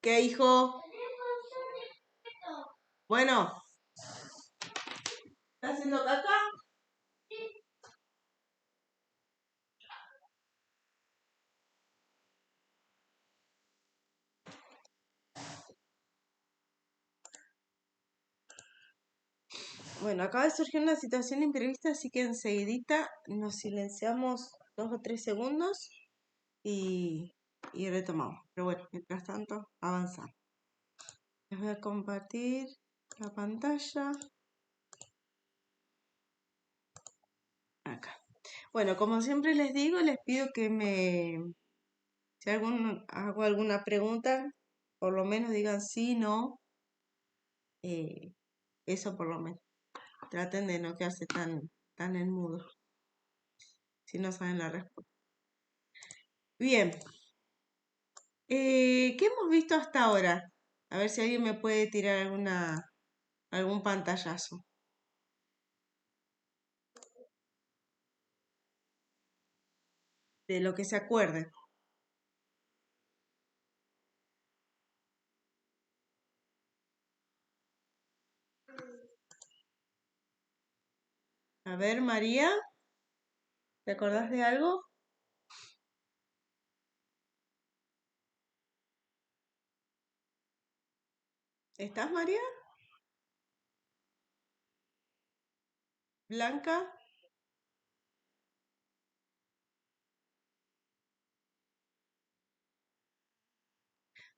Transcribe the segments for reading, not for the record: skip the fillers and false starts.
¿Qué, hijo? Bueno, ¿estás haciendo caca? Bueno, acaba de surgir una situación imprevista, así que enseguidita nos silenciamos 2 o 3 segundos y, y retomamos. Pero bueno, mientras tanto, avanzamos. Les voy a compartir la pantalla. Acá. Bueno, como siempre les digo, les pido que si hago alguna pregunta, por lo menos digan sí, no, eh, eso por lo menos. Traten de no quedarse tan en mudo, si no saben la respuesta. Bien, ¿qué hemos visto hasta ahora? A ver si alguien me puede tirar algún pantallazo. De lo que se acuerden. A ver, María, ¿te acordás de algo? ¿Estás, María? ¿Blanca?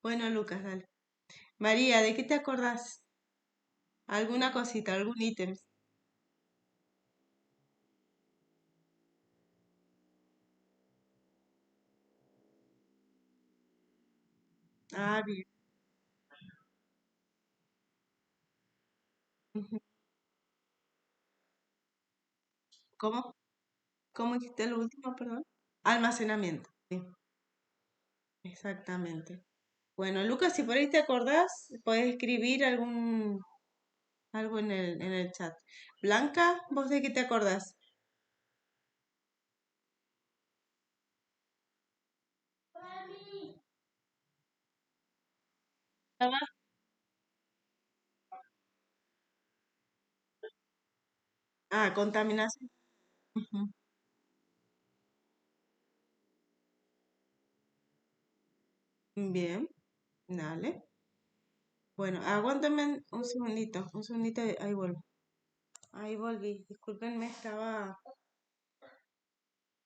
Bueno, Lucas, dale. María, ¿de qué te acordás? ¿Alguna cosita, algún ítem? Ah, bien. Ujú. ¿Cómo? ¿Cómo dijiste lo último, perdón? Almacenamiento. Sí, exactamente. Bueno, Lucas, si por ahí te acordás, podés escribir algo en el chat. Blanca, ¿vos de qué te acordás? Ah, contaminación. Ujú. Bien, dale. Bueno, aguántame un segundito, ahí vuelvo. Ahí volví, discúlpenme,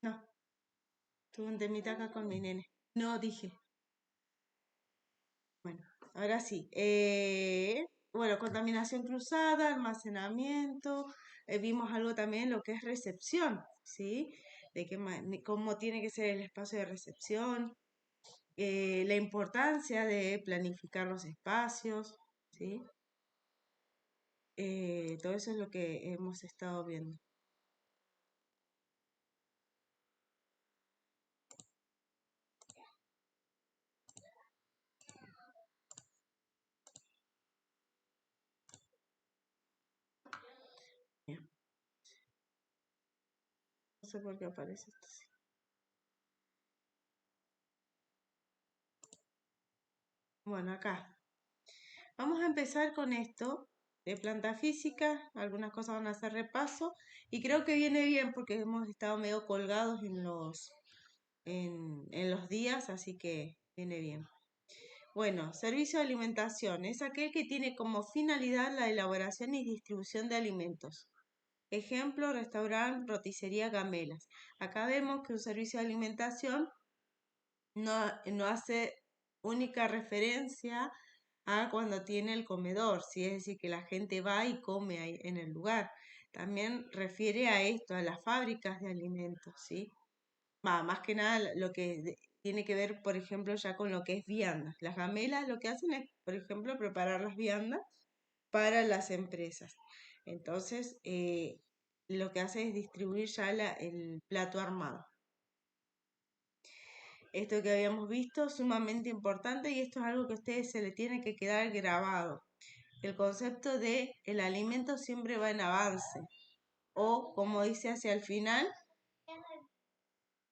no, tuve un temita acá con mi nene. No, dije, bueno, ahora sí. Bueno, contaminación cruzada, almacenamiento, vimos algo también lo que es recepción, ¿sí? Cómo tiene que ser el espacio de recepción, la importancia de planificar los espacios, ¿sí? Todo eso es lo que hemos estado viendo. Bien, no sé por qué aparece esto así. Bueno, acá. Vamos a empezar con esto de planta física. Algunas cosas van a hacer repaso. Y creo que viene bien porque hemos estado medio colgados en los días, así que viene bien. Bueno, servicio de alimentación es aquel que tiene como finalidad la elaboración y distribución de alimentos. Ejemplo, restaurante, roticería, gamelas. Acá vemos que un servicio de alimentación no hace única referencia a cuando tiene el comedor, ¿sí? Es decir, que la gente va y come ahí en el lugar. También refiere a esto, a las fábricas de alimentos, ¿sí? Más que nada lo que tiene que ver, por ejemplo, ya con lo que es viandas. Las gamelas lo que hacen es, por ejemplo, preparar las viandas para las empresas. Entonces, lo que hace es distribuir ya el plato armado. Esto que habíamos visto, sumamente importante y esto es algo que a ustedes se le tiene que quedar grabado. El concepto de el alimento siempre va en avance o como dice hacia el final,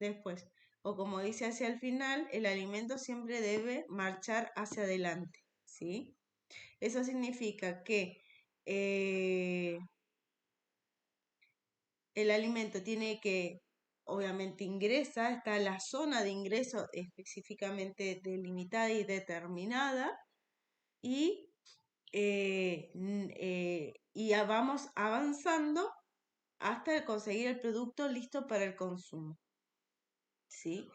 después. o como dice hacia el final, el alimento siempre debe marchar hacia adelante, ¿sí? Eso significa que eh, el alimento tiene que, obviamente ingresa, está la zona de ingreso específicamente delimitada y determinada, y, ya vamos avanzando hasta conseguir el producto listo para el consumo, ¿sí?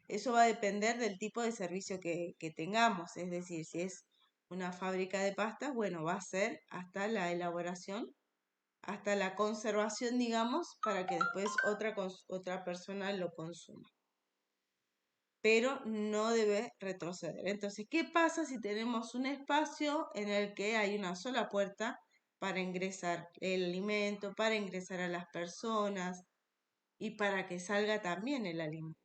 Eso va a depender del tipo de servicio que tengamos, es decir, si es una fábrica de pastas, bueno, va a ser hasta la elaboración, hasta la conservación, digamos, para que después otra persona lo consuma. Pero no debe retroceder. Entonces, ¿qué pasa si tenemos un espacio en el que hay una sola puerta para ingresar el alimento, para ingresar a las personas y para que salga también el alimento?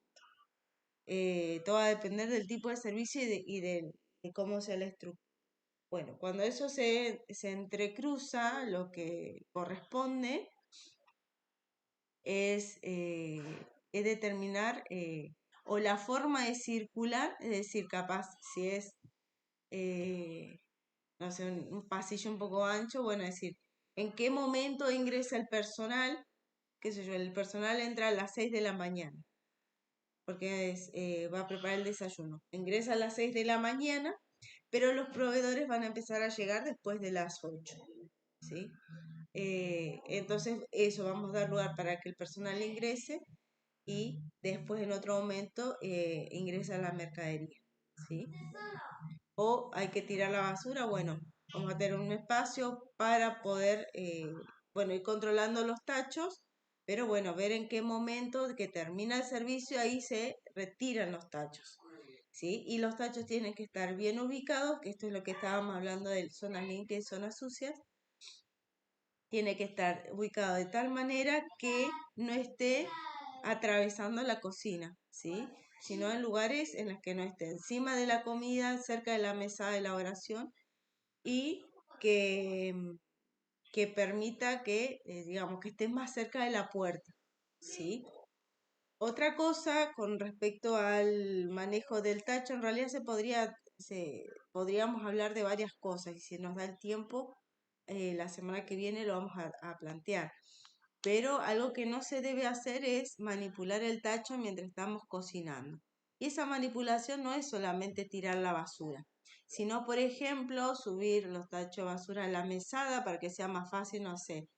Todo va a depender del tipo de servicio de cómo sea la estructura. Bueno, cuando eso se entrecruza, lo que corresponde es determinar, o la forma es circular, es decir, capaz si es, eh, no sé, un pasillo un poco ancho, bueno, es decir, en qué momento ingresa el personal, qué sé yo, el personal entra a las 6 de la mañana, porque va a preparar el desayuno. Ingresa a las 6 de la mañana, pero los proveedores van a empezar a llegar después de las 8, ¿sí? Entonces, eso vamos a dar lugar para que el personal ingrese y después en otro momento ingresa la mercadería, ¿sí? O hay que tirar la basura, bueno, vamos a tener un espacio para poder, bueno, ir controlando los tachos, pero bueno, ver en qué momento que termina el servicio, ahí se retiran los tachos, ¿sí? Y los tachos tienen que estar bien ubicados, que esto es lo que estábamos hablando de zonas limpias y zonas sucias. Tiene que estar ubicado de tal manera que no esté atravesando la cocina, ¿sí? Sino en lugares en los que no esté encima de la comida, cerca de la mesa de elaboración, y que, que permita que, digamos, que esté más cerca de la puerta, ¿sí? Otra cosa con respecto al manejo del tacho, en realidad podríamos hablar de varias cosas, y si nos da el tiempo, la semana que viene lo vamos a plantear. Pero algo que no se debe hacer es manipular el tacho mientras estamos cocinando. Y esa manipulación no es solamente tirar la basura, sino, por ejemplo, subir los tachos de basura a la mesada para que sea más fácil, no sé,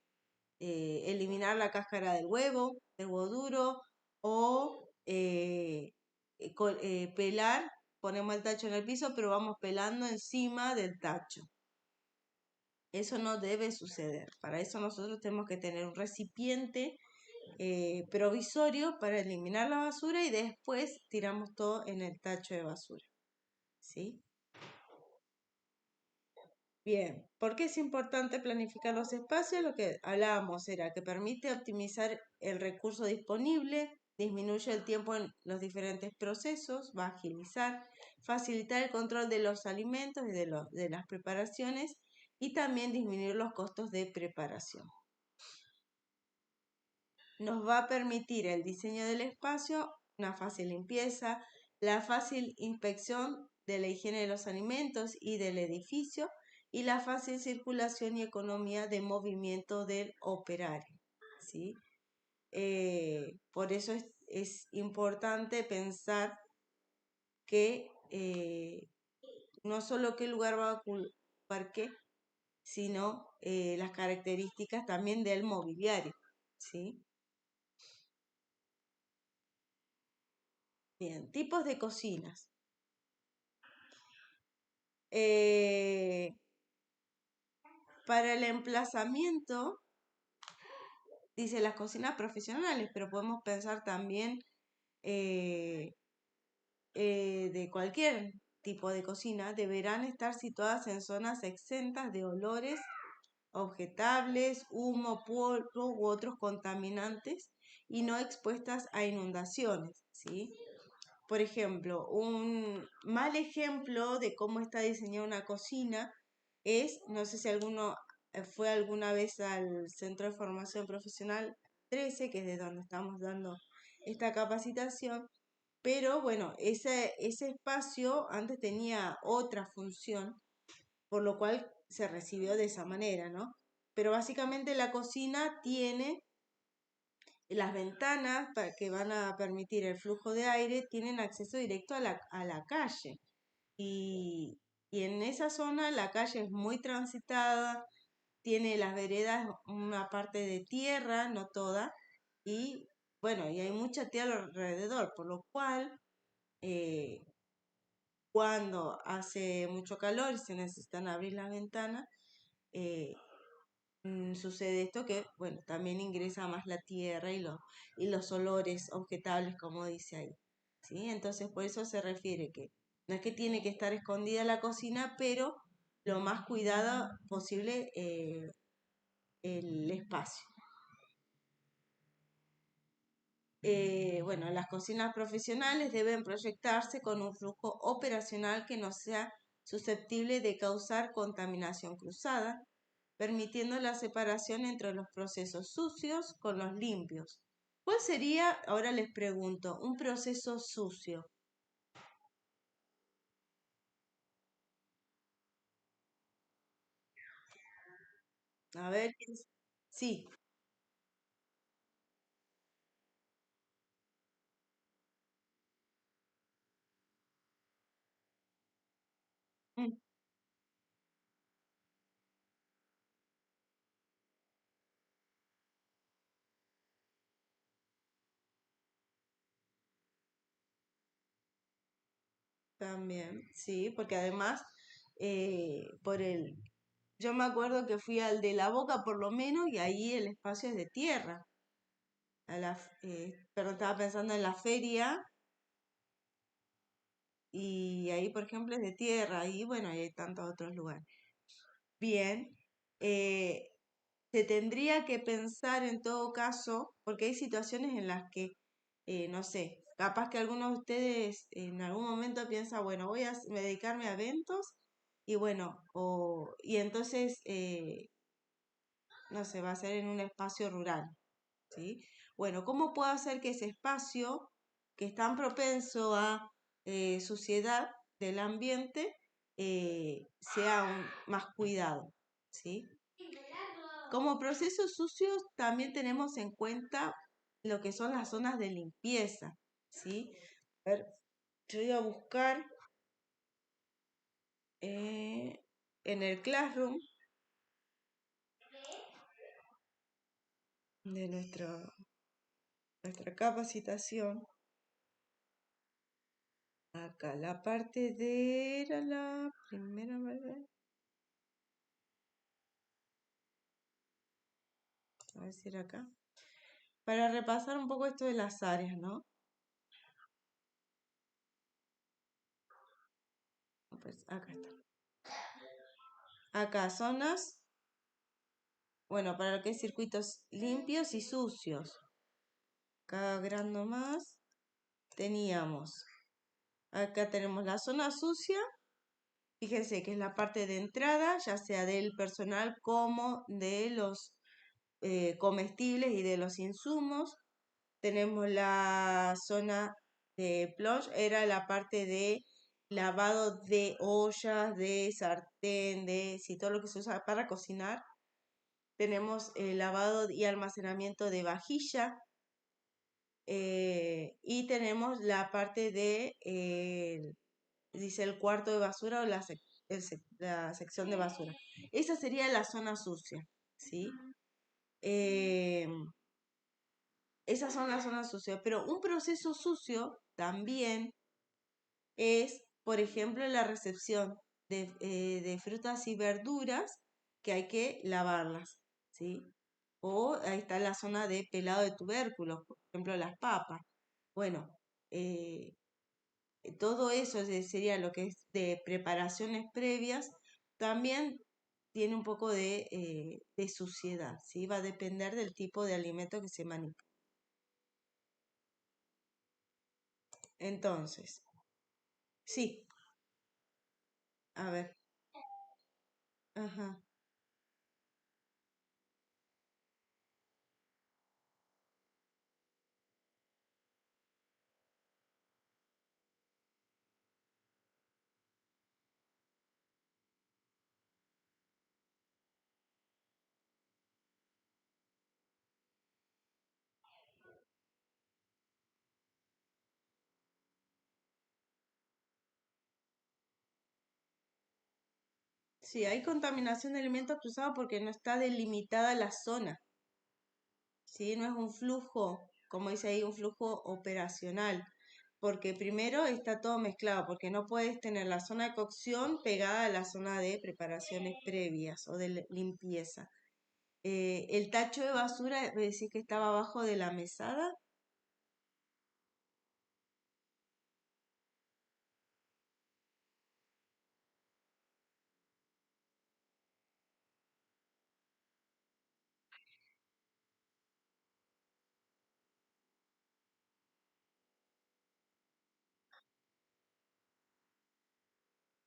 eliminar la cáscara del huevo duro, o pelar, ponemos el tacho en el piso, pero vamos pelando encima del tacho. Eso no debe suceder. Para eso nosotros tenemos que tener un recipiente provisorio para eliminar la basura y después tiramos todo en el tacho de basura, ¿sí? Bien, ¿por qué es importante planificar los espacios? Lo que hablábamos era que permite optimizar el recurso disponible, disminuye el tiempo en los diferentes procesos, va a agilizar, facilitar el control de los alimentos y de las preparaciones, y también disminuir los costos de preparación. Nos va a permitir el diseño del espacio, una fácil limpieza, la fácil inspección de la higiene de los alimentos y del edificio, y la fácil circulación y economía de movimiento del operario, ¿sí? Por eso es importante pensar que no solo qué lugar va a ocupar qué, sino las características también del mobiliario, ¿sí? Bien, tipos de cocinas. Eh, para el emplazamiento, dice las cocinas profesionales, pero podemos pensar también eh, de cualquier tipo de cocina, deberán estar situadas en zonas exentas de olores objetables, humo, polvo u otros contaminantes, y no expuestas a inundaciones, ¿sí? Por ejemplo, un mal ejemplo de cómo está diseñada una cocina es, no sé si alguno fue alguna vez al Centro de Formación Profesional 13, que es de donde estamos dando esta capacitación, Pero bueno, ese espacio antes tenía otra función, por lo cual se recibió de esa manera, ¿no? Pero básicamente la cocina tiene las ventanas que van a permitir el flujo de aire, tienen acceso directo a la calle. Y, y en esa zona la calle es muy transitada, tiene las veredas una parte de tierra, no toda, y bueno, y hay mucha tierra alrededor, por lo cual eh, cuando hace mucho calor y se necesitan abrir las ventanas, eh, sucede esto que, bueno, también ingresa más la tierra y los olores objetables, como dice ahí. ¿Sí? Entonces, por eso se refiere que no es que tiene que estar escondida la cocina, pero lo más cuidada posible el espacio. Bueno, las cocinas profesionales deben proyectarse con un flujo operacional que no sea susceptible de causar contaminación cruzada, permitiendo la separación entre los procesos sucios con los limpios. ¿Cuál sería, ahora les pregunto, un proceso sucio? A ver, sí, mm, también, sí, porque además, yo me acuerdo que fui al de la Boca por lo menos y ahí el espacio es de tierra. Pero estaba pensando en la feria y ahí, por ejemplo, es de tierra y bueno, y hay tantos otros lugares. Bien, eh, se tendría que pensar en todo caso, porque hay situaciones en las que, no sé, capaz que alguno de ustedes en algún momento piensa, bueno, voy a dedicarme a eventos y bueno, y entonces, no sé, va a ser en un espacio rural. ¿Sí? Bueno, ¿cómo puedo hacer que ese espacio, que es tan propenso a suciedad del ambiente, sea más cuidado? ¿Sí? Como procesos sucios también tenemos en cuenta lo que son las zonas de limpieza. ¿Sí? A ver, yo voy a buscar eh, en el Classroom de nuestra capacitación. Acá, la parte de... Era la primera, ¿verdad? A ver si era acá. Para repasar un poco esto de las áreas, ¿no? Pues acá está. Acá, zonas, bueno, para lo que es circuitos limpios y sucios. Acá agrando más, teníamos. Acá tenemos la zona sucia. Fíjense que es la parte de entrada, ya sea del personal como de los comestibles y de los insumos. Tenemos la zona de plunge, era la parte de lavado de ollas, de sartén, de sí, todo lo que se usa para cocinar. Tenemos el lavado y almacenamiento de vajilla. Y tenemos la parte de, dice el cuarto de basura o la sección de basura. Esa sería la zona sucia, ¿sí? Eh, Esas son las zonas sucias, pero un proceso sucio también es, por ejemplo, la recepción de frutas y verduras que hay que lavarlas, ¿sí? O ahí está la zona de pelado de tubérculos, por ejemplo, las papas. Bueno, eh, todo eso sería lo que es de preparaciones previas, también tiene un poco de suciedad, ¿sí? Va a depender del tipo de alimento que se manipula. Entonces, sí, a ver, ajá. Sí, hay contaminación de alimentos cruzados porque no está delimitada la zona, ¿sí? No es un flujo, como dice ahí, un flujo operacional, porque primero está todo mezclado, porque no puedes tener la zona de cocción pegada a la zona de preparaciones previas o de limpieza. El tacho de basura, me decís que estaba abajo de la mesada.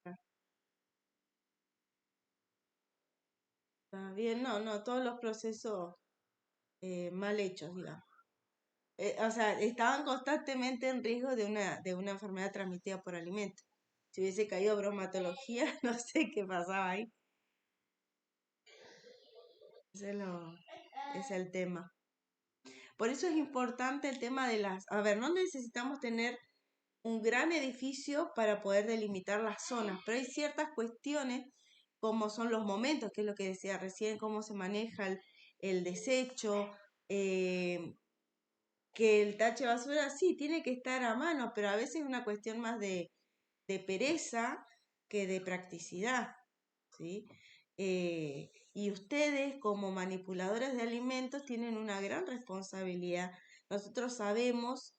Ah, está bien, no, no, todos los procesos mal hechos, digamos. O sea, estaban constantemente en riesgo de una enfermedad transmitida por alimentos. Si hubiese caído bromatología, no sé qué pasaba ahí. Ese es, es el tema. Por eso es importante el tema de las... A ver, no necesitamos tener un gran edificio para poder delimitar las zonas, pero hay ciertas cuestiones como son los momentos, que es lo que decía recién, cómo se maneja el desecho, eh, que el tacho de basura sí tiene que estar a mano, pero a veces es una cuestión más de pereza que de practicidad, ¿sí? Y ustedes como manipuladores de alimentos tienen una gran responsabilidad. Nosotros sabemos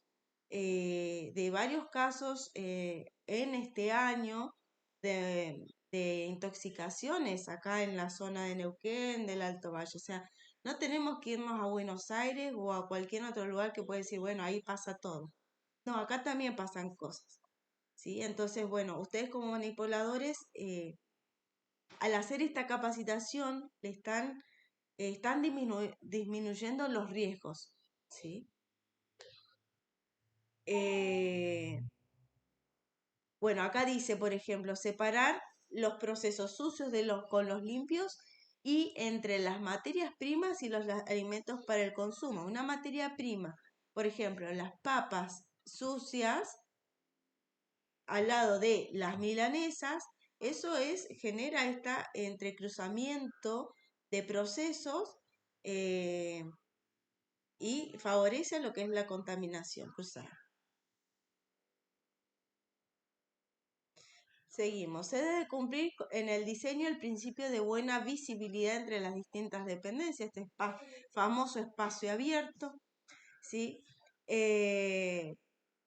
de varios casos en este año de intoxicaciones acá en la zona de Neuquén, del Alto Valle. O sea, no tenemos que irnos a Buenos Aires o a cualquier otro lugar que puede decir, bueno, ahí pasa todo. No, acá también pasan cosas. ¿Sí? Entonces, bueno, ustedes como manipuladores, al hacer esta capacitación, están disminuyendo los riesgos, ¿sí? Eh, bueno, acá dice, por ejemplo, separar los procesos sucios con los limpios y entre las materias primas y los alimentos para el consumo. Una materia prima, por ejemplo, las papas sucias al lado de las milanesas, eso genera este entrecruzamiento de procesos eh, y favorece lo que es la contaminación cruzada. Seguimos. Se debe cumplir en el diseño el principio de buena visibilidad entre las distintas dependencias, este famoso espacio abierto, ¿sí? Eh,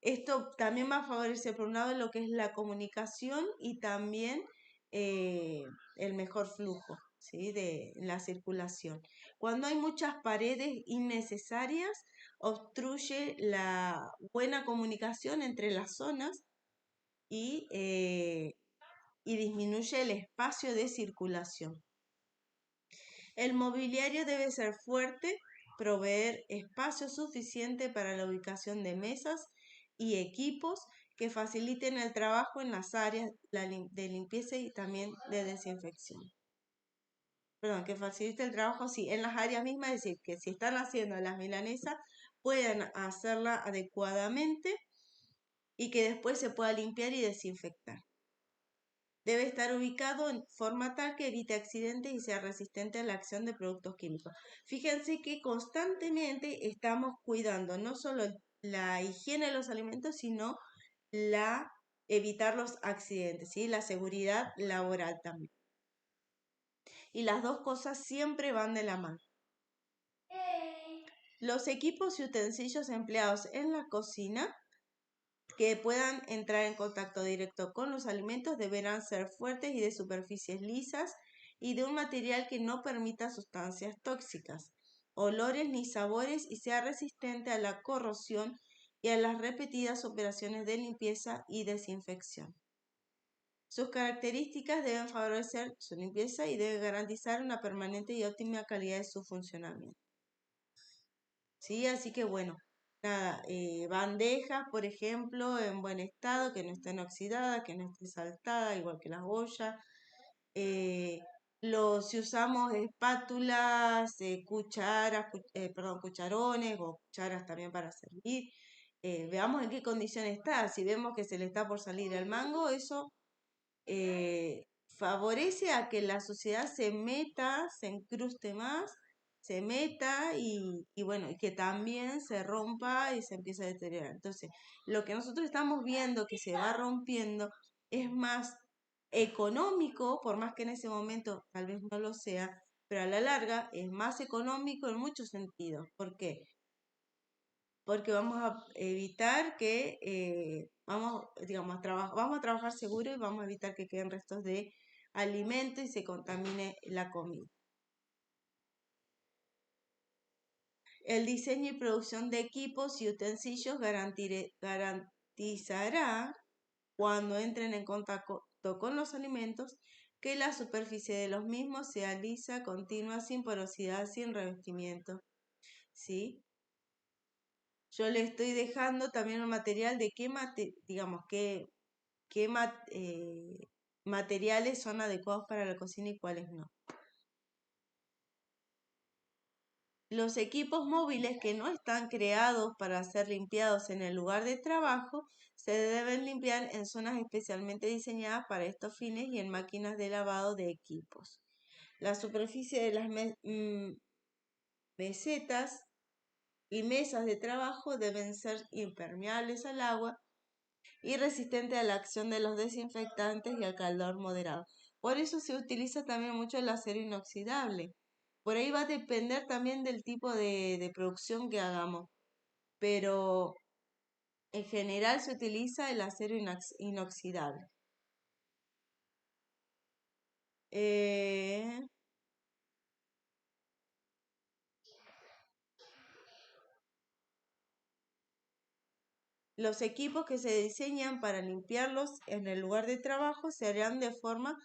Esto también va a favorecer, por un lado, lo que es la comunicación y también eh, el mejor flujo, ¿sí? De la circulación. Cuando hay muchas paredes innecesarias, obstruye la buena comunicación entre las zonas y disminuye el espacio de circulación. El mobiliario debe ser fuerte, proveer espacio suficiente para la ubicación de mesas y equipos que faciliten el trabajo en las áreas de limpieza y también de desinfección. Perdón, que facilite el trabajo, sí, en las áreas mismas, es decir, que si están haciendo las milanesas, puedan hacerla adecuadamente y que después se pueda limpiar y desinfectar. Debe estar ubicado en forma tal que evite accidentes y sea resistente a la acción de productos químicos. Fíjense que constantemente estamos cuidando no solo la higiene de los alimentos, sino la evitar los accidentes, ¿sí? La seguridad laboral también. Y las dos cosas siempre van de la mano. Los equipos y utensilios empleados en la cocina que puedan entrar en contacto directo con los alimentos deberán ser fuertes y de superficies lisas y de un material que no permita sustancias tóxicas, olores ni sabores y sea resistente a la corrosión y a las repetidas operaciones de limpieza y desinfección. Sus características deben favorecer su limpieza y deben garantizar una permanente y óptima calidad de su funcionamiento. ¿Sí? Así que bueno, nada, bandejas, por ejemplo, en buen estado, que no estén oxidadas, que no estén saltadas, igual que las ollas. Eh, si usamos espátulas, cucharas, perdón, cucharones o cucharas también para servir, veamos en qué condición está. Si vemos que se le está por salir el mango, eso favorece a que la sociedad se meta, se incruste más, se meta y bueno, y que también se rompa y se empiece a deteriorar. Entonces, lo que nosotros estamos viendo que se va rompiendo es más económico, por más que en ese momento tal vez no lo sea, pero a la larga es más económico en muchos sentidos. ¿Por qué? Porque vamos a evitar que digamos, vamos a trabajar seguro y vamos a evitar que queden restos de alimento y se contamine la comida. El diseño y producción de equipos y utensilios garantizará, cuando entren en contacto con los alimentos, que la superficie de los mismos sea lisa, continua, sin porosidad, sin revestimiento. ¿Sí? Yo le estoy dejando también un material de digamos, qué materiales son adecuados para la cocina y cuáles no. Los equipos móviles que no están creados para ser limpiados en el lugar de trabajo se deben limpiar en zonas especialmente diseñadas para estos fines y en máquinas de lavado de equipos. La superficie de las mesetas y mesas de trabajo deben ser impermeables al agua y resistente a la acción de los desinfectantes y al calor moderado. Por eso se utiliza también mucho el acero inoxidable. Por ahí va a depender también del tipo de producción que hagamos, pero en general se utiliza el acero inoxidable. Eh, los equipos que se diseñan para limpiarlos en el lugar de trabajo se harán de forma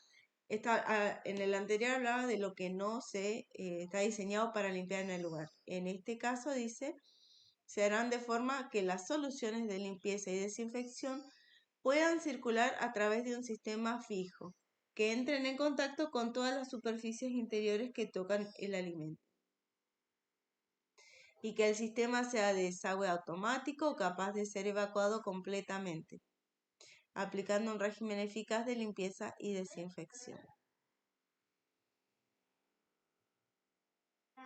en el anterior hablaba de lo que no se está diseñado para limpiar en el lugar. En este caso dice, se harán de forma que las soluciones de limpieza y desinfección puedan circular a través de un sistema fijo, que entren en contacto con todas las superficies interiores que tocan el alimento. Y que el sistema sea de desagüe automático o capaz de ser evacuado completamente, aplicando un régimen eficaz de limpieza y desinfección.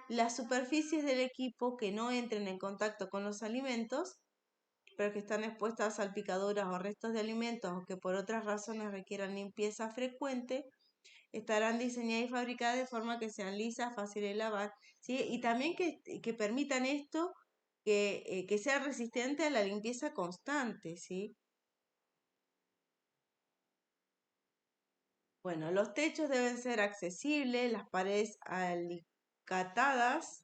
Las superficies del equipo que no entren en contacto con los alimentos, pero que están expuestas a salpicaduras o restos de alimentos o que por otras razones requieran limpieza frecuente, estarán diseñadas y fabricadas de forma que sean lisas, fáciles de lavar, ¿sí? Y también que permitan esto, que sea resistente a la limpieza constante, ¿sí? Bueno, los techos deben ser accesibles, las paredes alicatadas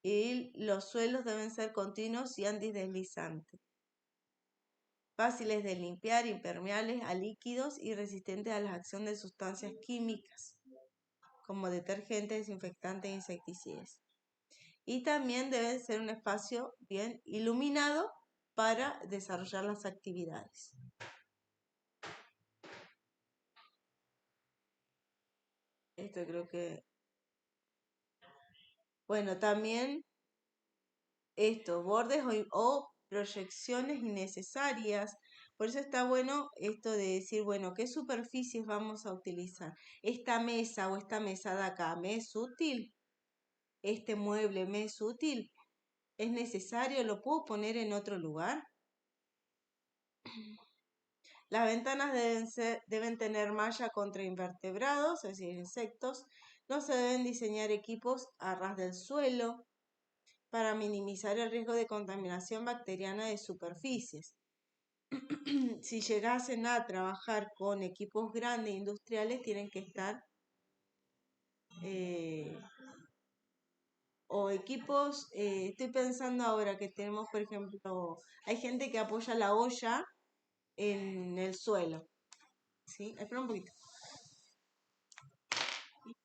y los suelos deben ser continuos y antideslizantes, fáciles de limpiar, impermeables a líquidos y resistentes a la acción de sustancias químicas, como detergentes, desinfectantes e insecticidas. Y también debe ser un espacio bien iluminado para desarrollar las actividades. Esto creo que, bueno, también estos bordes o proyecciones innecesarias. Por eso está bueno esto de decir, bueno, ¿qué superficies vamos a utilizar? Esta mesa o esta mesa de acá, ¿me es útil? Este mueble, ¿me es útil? ¿Es necesario? ¿Lo puedo poner en otro lugar? Las ventanas deben tener malla contra invertebrados, es decir, insectos. No se deben diseñar equipos a ras del suelo para minimizar el riesgo de contaminación bacteriana de superficies. Si llegasen a trabajar con equipos grandes industriales, tienen que estar eh, o equipos, estoy pensando ahora que tenemos, por ejemplo, hay gente que apoya la olla en el suelo. ¿Sí? Espera un poquito.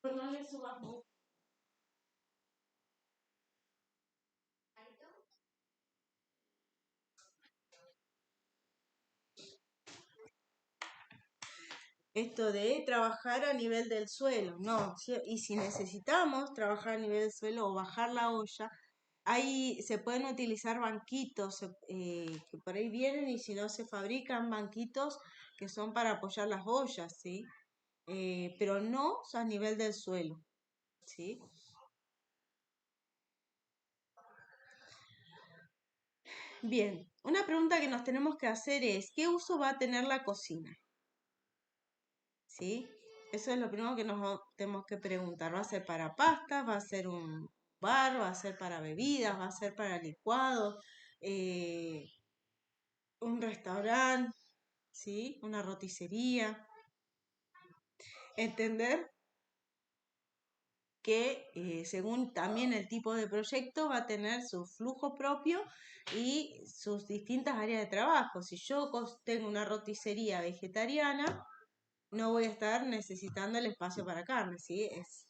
Pues no le subas mucho. Esto de trabajar a nivel del suelo, no, y si necesitamos trabajar a nivel del suelo o bajar la olla, ahí se pueden utilizar banquitos que por ahí vienen y si no se fabrican banquitos que son para apoyar las ollas, ¿sí? Pero no a nivel del suelo, ¿sí? Bien, una pregunta que nos tenemos que hacer es, ¿qué uso va a tener la cocina? ¿Sí? Eso es lo primero que nos tenemos que preguntar. ¿Va a ser para pastas? ¿Va a ser un bar? ¿Va a ser para bebidas? ¿Va a ser para licuados? Eh, ¿Un restaurante? ¿Sí? ¿Una roticería? Entender que según también el tipo de proyecto va a tener su flujo propio y sus distintas áreas de trabajo. Si yo tengo una roticería vegetariana, no voy a estar necesitando el espacio para carne, ¿sí? Es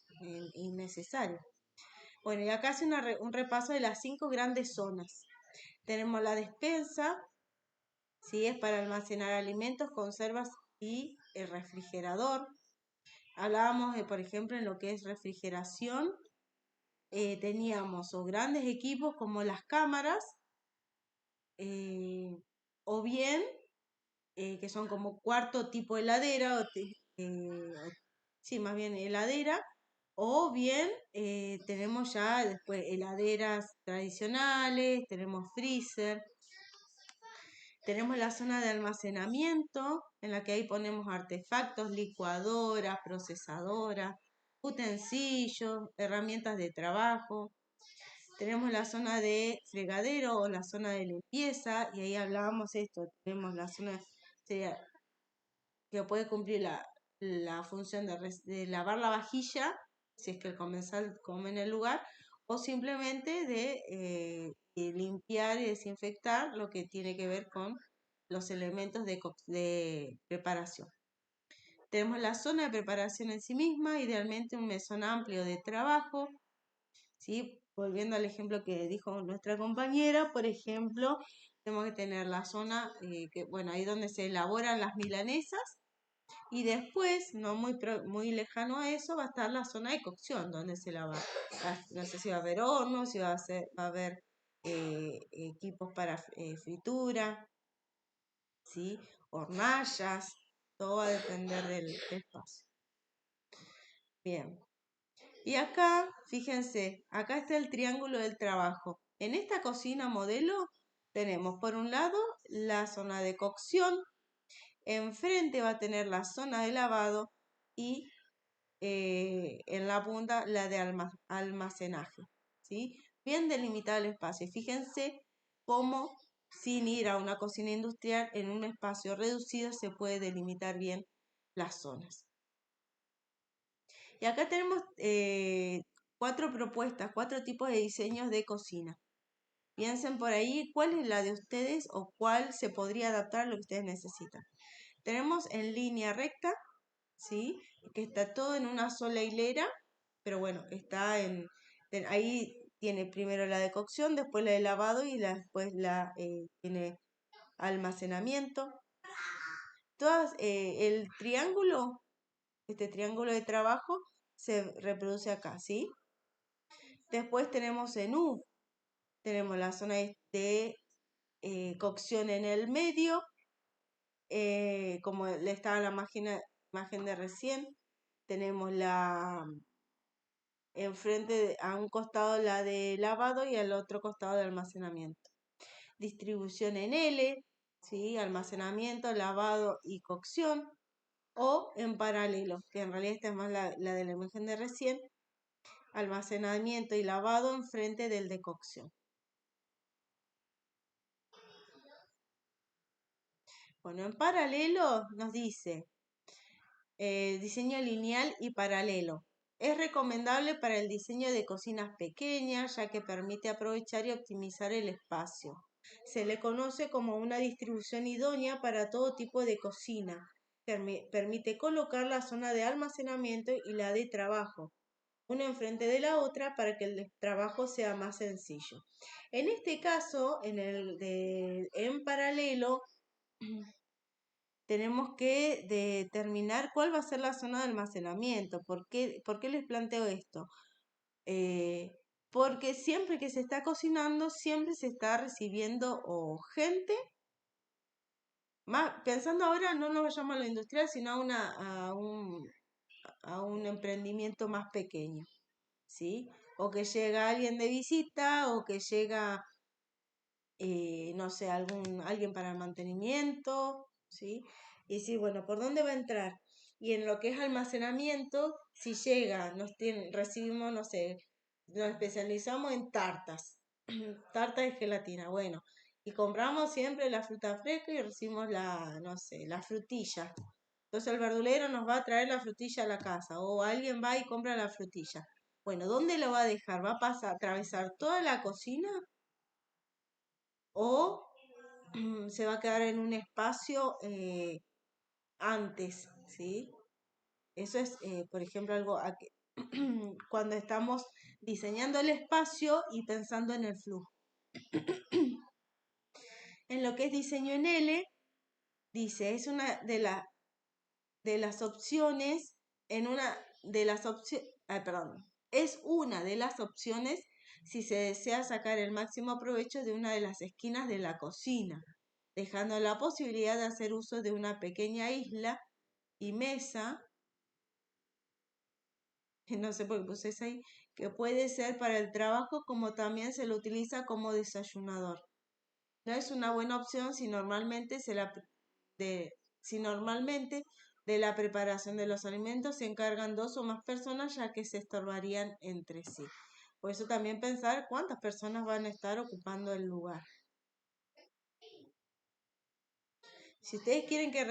innecesario. Bueno, y acá hace un repaso de las 5 grandes zonas. Tenemos la despensa, ¿sí? Es para almacenar alimentos, conservas y el refrigerador. Hablábamos de, por ejemplo, en lo que es refrigeración, teníamos o grandes equipos como las cámaras, eh, o bien que son como cuarto tipo heladera, sí, más bien heladera, o bien tenemos ya después heladeras tradicionales, tenemos freezer, tenemos la zona de almacenamiento, en la que ahí ponemos artefactos, licuadoras, procesadoras, utensilios, herramientas de trabajo. Tenemos la zona de fregadero o la zona de limpieza, y ahí hablábamos esto, tenemos la zona sería, que puede cumplir la función de lavar la vajilla, si es que el comensal come en el lugar, o simplemente de limpiar y desinfectar lo que tiene que ver con los elementos de preparación. Tenemos la zona de preparación en sí misma, idealmente un mesón amplio de trabajo, ¿sí? Volviendo al ejemplo que dijo nuestra compañera, por ejemplo, tenemos que tener la zona, bueno, ahí donde se elaboran las milanesas, y después, no muy lejano a eso, va a estar la zona de cocción, donde se la va, no sé si va a haber hornos, si va a haber equipos para fritura, ¿sí? Hornallas, todo va a depender del espacio. Bien. Y acá, fíjense, acá está el triángulo del trabajo. En esta cocina modelo tenemos por un lado la zona de cocción, enfrente va a tener la zona de lavado y en la punta la de almacenaje, ¿sí? Bien delimitado el espacio. Fíjense cómo sin ir a una cocina industrial en un espacio reducido se puede delimitar bien las zonas. Y acá tenemos 4 propuestas, 4 tipos de diseños de cocina. Piensen por ahí cuál es la de ustedes o cuál se podría adaptar a lo que ustedes necesitan. Tenemos en línea recta, ¿sí? Que está todo en una sola hilera, pero bueno, ahí tiene primero la de cocción, después la de lavado y después tiene almacenamiento. El triángulo, este triángulo de trabajo, se reproduce acá, ¿sí? Después tenemos en U, tenemos la zona de cocción en el medio, como le estaba la imagen de recién, tenemos a un costado la de lavado y al otro costado de almacenamiento. Distribución en L, ¿sí? Almacenamiento, lavado y cocción, o en paralelo, que en realidad esta es más la de la imagen de recién, almacenamiento y lavado enfrente del de cocción. Bueno, en paralelo nos dice diseño lineal y paralelo. Es recomendable para el diseño de cocinas pequeñas, ya que permite aprovechar y optimizar el espacio. Se le conoce como una distribución idónea para todo tipo de cocina. Permite colocar la zona de almacenamiento y la de trabajo, una enfrente de la otra, para que el trabajo sea más sencillo. En este caso, en paralelo, tenemos que determinar cuál va a ser la zona de almacenamiento. ¿Por qué les planteo esto? porque siempre que se está cocinando, siempre se está recibiendo o gente, más, pensando ahora, no nos vayamos a lo industrial, sino a un emprendimiento más pequeño, ¿sí? O que llega alguien de visita, o que llega, no sé, alguien para el mantenimiento, ¿sí? Y sí, bueno, ¿por dónde va a entrar? Y en lo que es almacenamiento, si llega, recibimos, no sé, nos especializamos en tartas, tartas de gelatina, bueno, y compramos siempre la fruta fresca y recibimos la, no sé, la frutilla. Entonces el verdulero nos va a traer la frutilla a la casa o alguien va y compra la frutilla. Bueno, ¿dónde lo va a dejar? ¿Va a pasar, a atravesar toda la cocina o se va a quedar en un espacio antes, ¿sí? Eso es, por ejemplo, algo cuando estamos diseñando el espacio y pensando en el flujo. En lo que es diseño en L, dice, es una de las opciones, en una de las opciones, perdón, es una de las opciones si se desea sacar el máximo provecho de una de las esquinas de la cocina, dejando la posibilidad de hacer uso de una pequeña isla y mesa, no sé por qué puse esa ahí, que puede ser para el trabajo como también se lo utiliza como desayunador. No es una buena opción si normalmente de la preparación de los alimentos se encargan dos o más personas ya que se estorbarían entre sí. Por eso también pensar cuántas personas van a estar ocupando el lugar. Si ustedes quieren que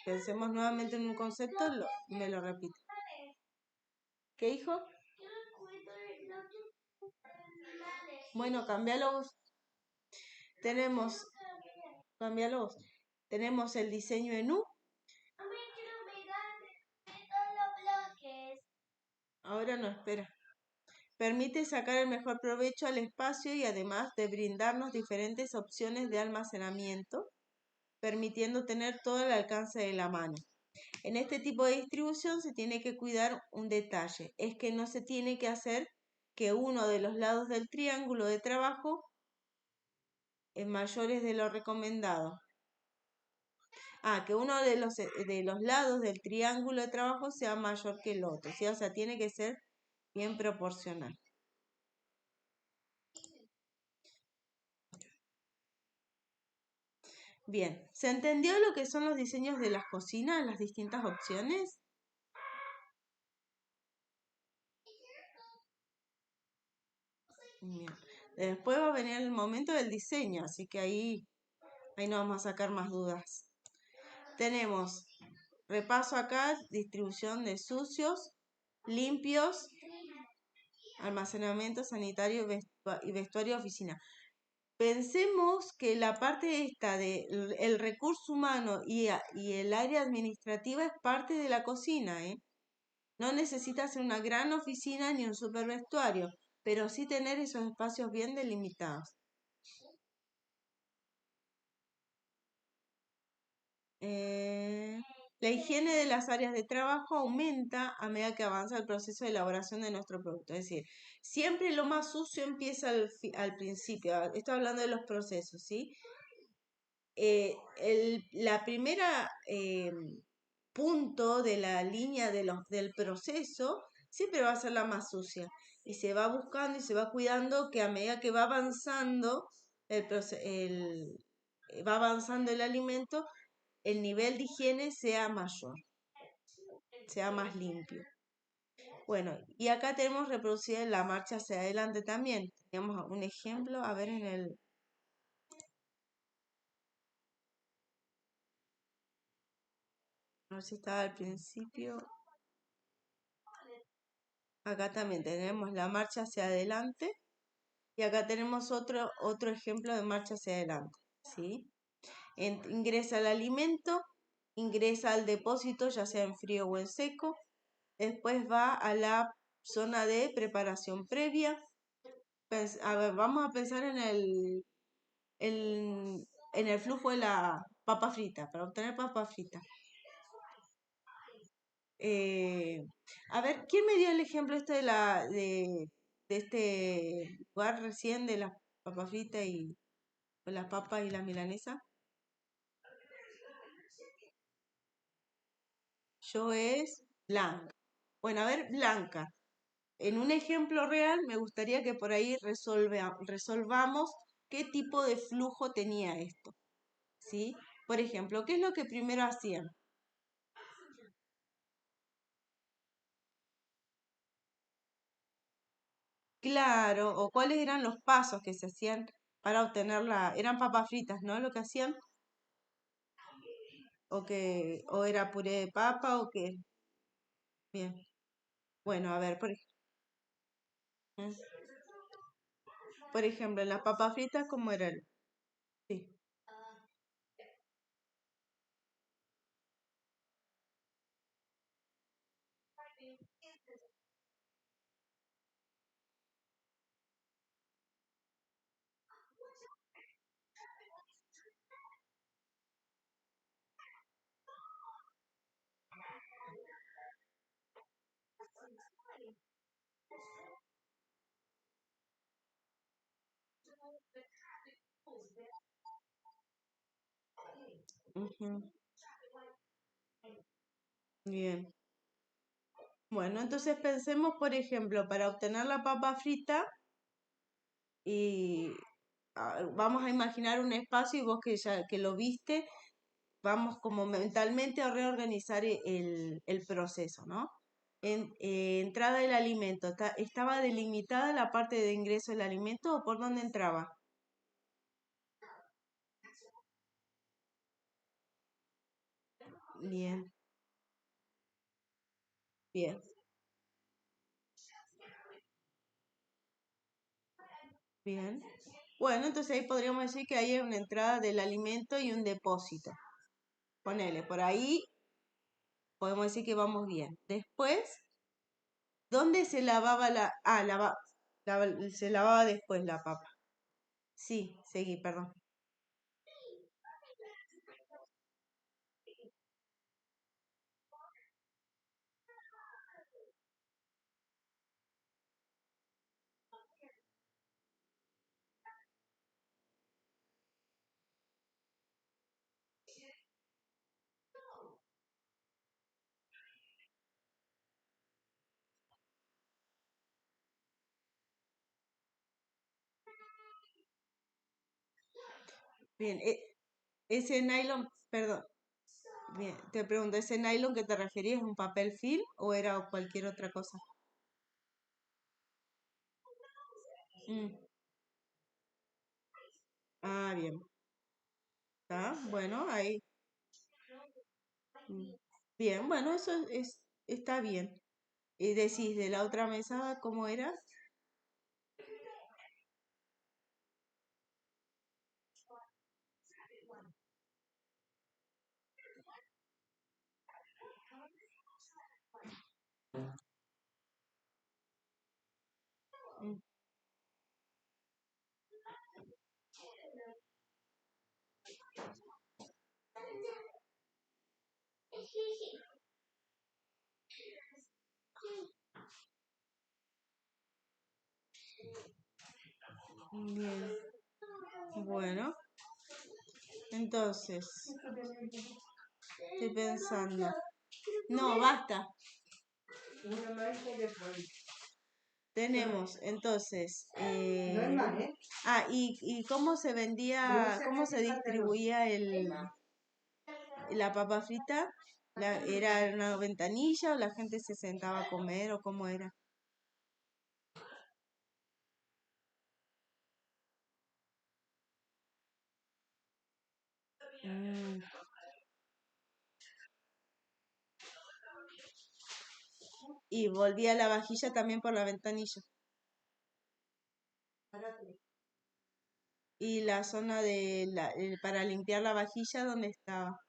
pensemos nuevamente en un concepto, me lo repito. ¿Qué hijo? Bueno, cambialo vos. Tenemos, cambialo vos. Tenemos el diseño en U. Ahora no, espera. Permite sacar el mejor provecho al espacio y además de brindarnos diferentes opciones de almacenamiento, permitiendo tener todo al alcance de la mano. En este tipo de distribución se tiene que cuidar un detalle, es que no se tiene que hacer que uno de los lados del triángulo de trabajo es mayores de lo recomendado. Que uno de los lados del triángulo de trabajo sea mayor que el otro, ¿sí? O sea, tiene que ser bien proporcional. Bien, ¿se entendió lo que son los diseños de las cocinas, las distintas opciones? Bien. Después va a venir el momento del diseño, así que ahí no vamos a sacar más dudas. Tenemos repaso acá, distribución de sucios, limpios, almacenamiento sanitario y vestuario oficina. Pensemos que la parte esta del el recurso humano y el área administrativa es parte de la cocina, ¿eh? No necesita ser una gran oficina ni un super vestuario, pero sí tener esos espacios bien delimitados. La higiene de las áreas de trabajo aumenta a medida que avanza el proceso de elaboración de nuestro producto. Es decir, siempre lo más sucio empieza al principio. Estoy hablando de los procesos, ¿sí? La primera punto de la línea del proceso siempre va a ser la más sucia. Y se va buscando y se va cuidando que a medida que va avanzando va avanzando el alimento, el nivel de higiene sea mayor, sea más limpio. Bueno, y acá tenemos reproducida la marcha hacia adelante también. Tenemos un ejemplo, a ver a ver si estaba al principio. Acá también tenemos la marcha hacia adelante y acá tenemos otro ejemplo de marcha hacia adelante, ¿sí? Ingresa el alimento, ingresa al depósito, ya sea en frío o en seco, después va a la zona de preparación previa. A ver, vamos a pensar en el flujo de la papa frita, para obtener papa frita. A ver, ¿quién me dio el ejemplo este de de este lugar recién de las papas fritas y o las papas y la milanesa? Yo es blanca. Bueno, a ver, blanca. En un ejemplo real, me gustaría que por ahí resolvamos qué tipo de flujo tenía esto, ¿sí? Por ejemplo, ¿qué es lo que primero hacían? Claro, o cuáles eran los pasos que se hacían para obtenerla. Eran papas fritas, ¿no? Lo que hacían, o era puré de papa, o qué. Bien. Bueno, a ver, por ejemplo, en las papas fritas, ¿cómo era Sí. Ujú. Bien. Bueno, entonces pensemos, por ejemplo, para obtener la papa frita y vamos a imaginar un espacio y vos que ya que lo viste, vamos como mentalmente a reorganizar el proceso, ¿no? Entrada del alimento, ¿estaba delimitada la parte de ingreso del alimento o por dónde entraba? Bien, bien, bien. Bueno, entonces ahí podríamos decir que hay una entrada del alimento y un depósito. Ponele, por ahí podemos decir que vamos bien. Después, ¿dónde se lavaba se lavaba después la papa? Sí, seguí, perdón. Bien, ese nylon, perdón, bien, te pregunto, ¿ese nylon que te referías es un papel film o era cualquier otra cosa? Mm, ah, bien, está, bueno, ahí, mm, bien, bueno, está bien. Y decís, de la otra mesa, ¿cómo era? Mm, bien, bueno, entonces, estoy pensando. No, basta. Tenemos, entonces, ¿y cómo se vendía, cómo se distribuía la papa frita? ¿Era una ventanilla o la gente se sentaba a comer o cómo era? Mm, y volvía la vajilla también por la ventanilla. Y la zona para limpiar la vajilla, ¿dónde estaba?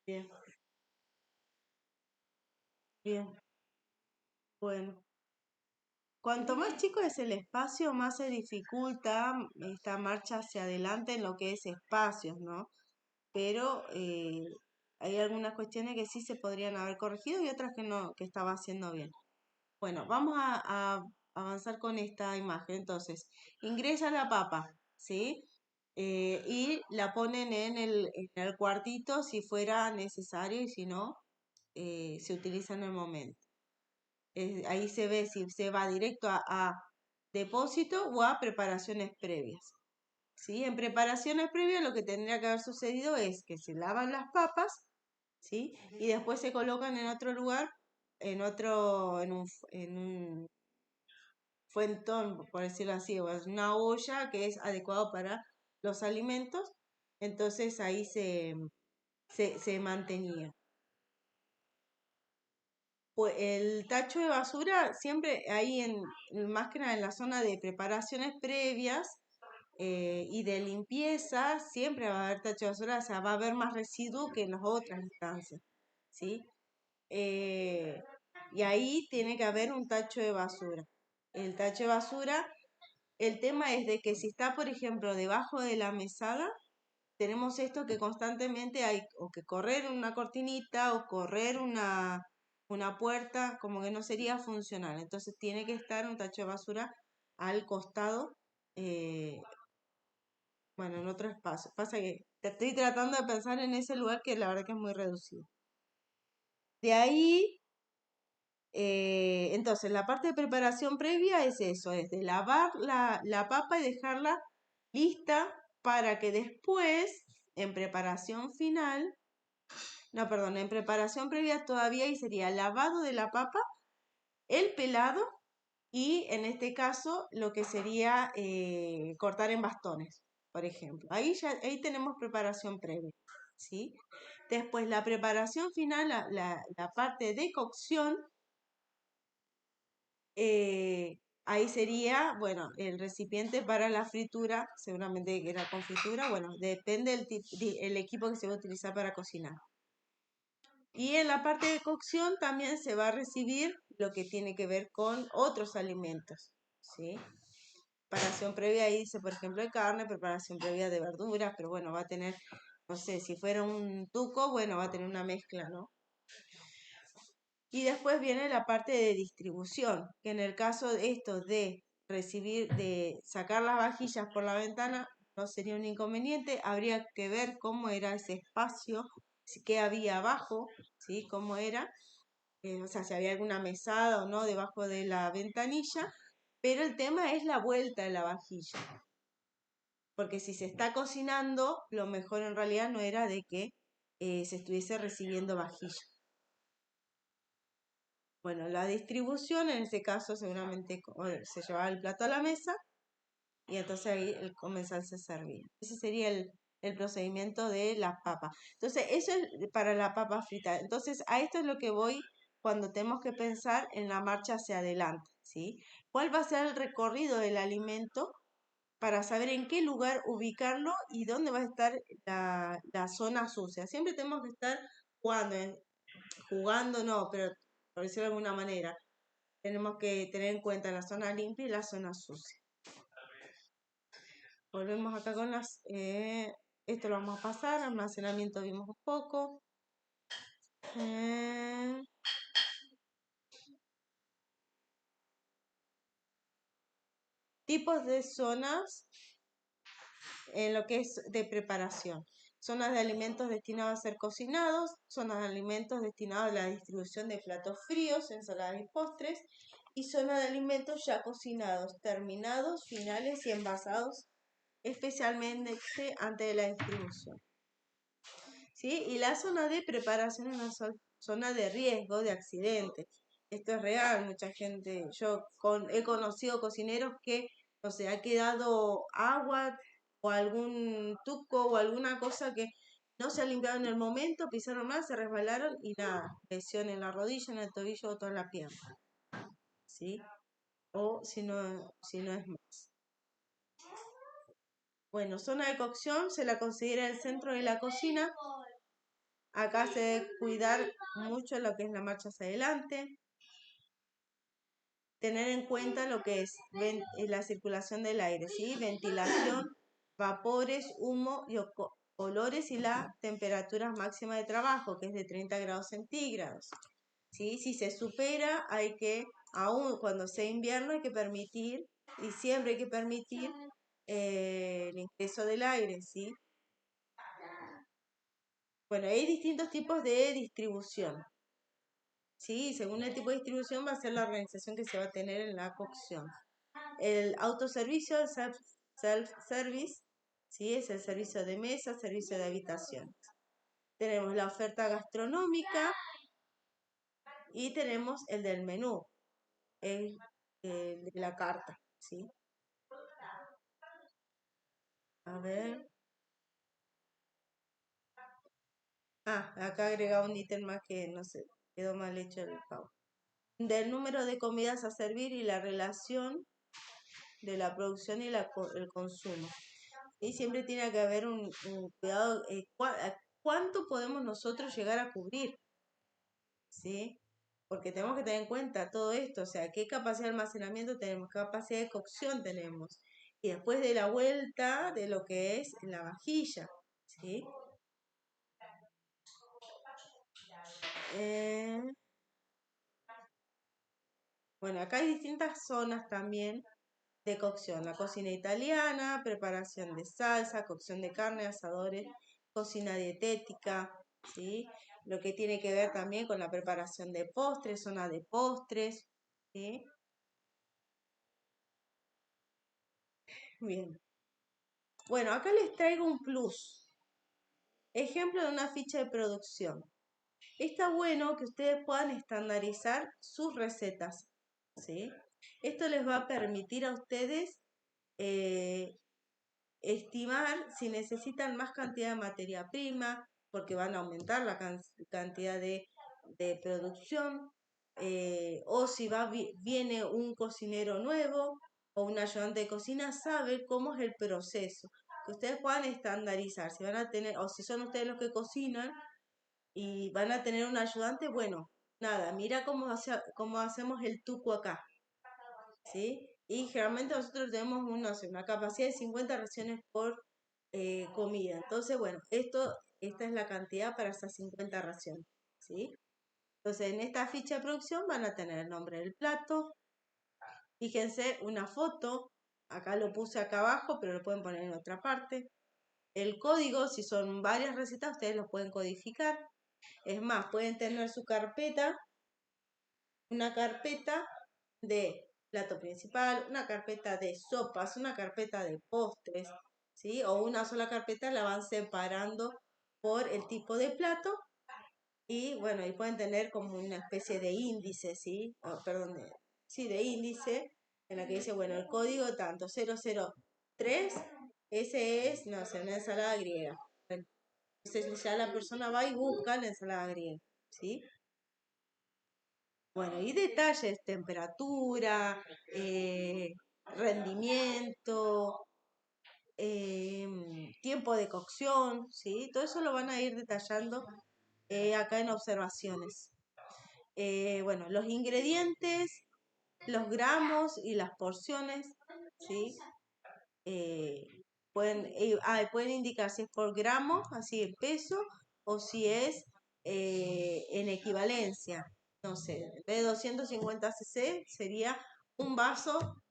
Bien, bien. Bueno, cuanto más chico es el espacio, más se dificulta esta marcha hacia adelante en lo que es espacios, ¿no? Pero hay algunas cuestiones que sí se podrían haber corregido y otras que no, que estaba haciendo bien. Bueno, vamos a avanzar con esta imagen. Entonces, ingresa la papa, ¿sí? Y la ponen en el cuartito si fuera necesario y si no, se utiliza en el momento. Ahí se ve si se va directo a depósito o a preparaciones previas. ¿Sí? En preparaciones previas lo que tendría que haber sucedido es que se lavan las papas, ¿sí? Y después se colocan en otro lugar, en un fuentón, por decirlo así, o es una olla que es adecuado para los alimentos, entonces ahí se mantenía. Pues el tacho de basura siempre ahí más que nada en la zona de preparaciones previas y de limpieza, siempre va a haber tacho de basura, o sea, va a haber más residuo que en las otras instancias, ¿sí? Eh, y ahí tiene que haber un tacho de basura. El tacho de basura, el tema es de que si está, por ejemplo, debajo de la mesada, tenemos esto que constantemente hay o que correr una cortinita o correr una puerta, como que no sería funcional. Entonces tiene que estar un tacho de basura al costado, eh, bueno, en otro espacio. Pasa que te estoy tratando de pensar en ese lugar que la verdad que es muy reducido. De ahí, entonces, la parte de preparación previa es eso, es de lavar la papa y dejarla lista para que después, en preparación final, no, perdón, en preparación previa todavía ahí sería lavado de la papa, el pelado y en este caso lo que sería cortar en bastones, por ejemplo. Ahí tenemos preparación previa, ¿sí? Después la preparación final, la parte de cocción, eh, ahí sería, bueno, el recipiente para la fritura, seguramente que era con fritura, bueno, depende el equipo que se va a utilizar para cocinar. Y en la parte de cocción también se va a recibir lo que tiene que ver con otros alimentos, ¿sí? Preparación previa ahí dice, por ejemplo, de carne, preparación previa de verduras, pero bueno, va a tener, no sé, si fuera un tuco, bueno, va a tener una mezcla, ¿no? Y después viene la parte de distribución, que en el caso de esto de de sacar las vajillas por la ventana, no sería un inconveniente, habría que ver cómo era ese espacio, qué había abajo, ¿sí? Cómo era, o sea, si había alguna mesada o no debajo de la ventanilla, pero el tema es la vuelta de la vajilla, porque si se está cocinando, lo mejor en realidad no era de que se estuviese recibiendo vajilla. Bueno, la distribución en ese caso seguramente se llevaba el plato a la mesa y entonces ahí el comensal se servía. Ese sería el procedimiento de la papa. Entonces, eso es para la papa frita. Entonces, a esto es lo que voy cuando tenemos que pensar en la marcha hacia adelante, ¿sí? ¿Cuál va a ser el recorrido del alimento para saber en qué lugar ubicarlo y dónde va a estar la zona sucia? Siempre tenemos que estar jugando, jugando no, pero por decirlo de alguna manera, tenemos que tener en cuenta la zona limpia y la zona sucia. Volvemos acá con esto lo vamos a pasar, almacenamiento vimos un poco. Eh, tipos de zonas en lo que es de preparación. Zonas de alimentos destinados a ser cocinados, zonas de alimentos destinados a la distribución de platos fríos, ensaladas y postres, y zonas de alimentos ya cocinados, terminados, finales y envasados, especialmente antes de la distribución. ¿Sí? Y la zona de preparación es una zona de riesgo, de accidente. Esto es real, mucha gente, he conocido cocineros que, o sea, ha quedado agua o algún tuco o alguna cosa que no se ha limpiado en el momento, pisaron mal, se resbalaron y nada, lesión en la rodilla, en el tobillo o toda la pierna. ¿Sí? O si no es más. Bueno, zona de cocción se la considera el centro de la cocina. Acá se debe cuidar mucho lo que es la marcha hacia adelante. tener en cuenta lo que es la circulación del aire, ¿sí? Ventilación, vapores, humo y olores y la temperatura máxima de trabajo, que es de 30 grados centígrados. ¿Sí? Si se supera, hay que, aún cuando sea invierno, hay que permitir, y siempre hay que permitir el ingreso del aire, ¿sí? Bueno, hay distintos tipos de distribución, ¿sí? Según el tipo de distribución va a ser la organización que se va a tener en la cocción. El autoservicio, el self-service, ¿sí? Es el servicio de mesa, servicio de habitación. Tenemos la oferta gastronómica y tenemos el del menú, el de la carta, ¿sí? A ver. Acá agrega un ítem más que no sé, quedó mal hecho el pago. Del número de comidas a servir y la relación de la producción y el consumo. Y siempre tiene que haber un cuidado, ¿cuánto podemos nosotros llegar a cubrir? ¿Sí? Porque tenemos que tener en cuenta todo esto, o sea, qué capacidad de almacenamiento tenemos, qué capacidad de cocción tenemos. Y después de la vuelta de lo que es la vajilla, ¿sí? Eh, bueno, acá hay distintas zonas también de cocción. La cocina italiana, preparación de salsa, cocción de carne, asadores, cocina dietética, ¿sí? Lo que tiene que ver también con la preparación de postres, zona de postres, ¿sí? Bien. Bueno, acá les traigo un plus. Ejemplo de una ficha de producción. Está bueno que ustedes puedan estandarizar sus recetas, ¿sí? Esto les va a permitir a ustedes eh, estimar si necesitan más cantidad de materia prima, porque van a aumentar la cantidad de producción, o si viene un cocinero nuevo o un ayudante de cocina, sabe cómo es el proceso, que ustedes puedan estandarizar, si van a tener, o si son ustedes los que cocinan y van a tener un ayudante, bueno, nada, mira cómo hacemos el tuco acá, ¿sí? Y generalmente nosotros tenemos una capacidad de 50 raciones por comida. Entonces, bueno, esta es la cantidad para esas 50 raciones, ¿sí? Entonces, en esta ficha de producción van a tener el nombre del plato. Fíjense, una foto, acá lo puse acá abajo, pero lo pueden poner en otra parte. El código, si son varias recetas, ustedes lo pueden codificar. Es más, pueden tener su carpeta, una carpeta de plato principal, una carpeta de sopas, una carpeta de postres, ¿sí? O una sola carpeta la van separando por el tipo de plato y bueno, ahí pueden tener como una especie de índice, ¿sí? Perdón, sí, de índice en la que dice, bueno, el código tanto 003, ese es, no sé, una ensalada griega. Entonces ya la persona va y busca la ensalada griega, ¿sí? Bueno, y detalles, temperatura, rendimiento, tiempo de cocción, ¿sí? Todo eso lo van a ir detallando acá en observaciones. Bueno, los ingredientes, los gramos y las porciones, ¿sí? Eh, pueden indicar si es por gramo, así el peso, o si es en equivalencia. No sé, en vez de 250 cc sería un vaso,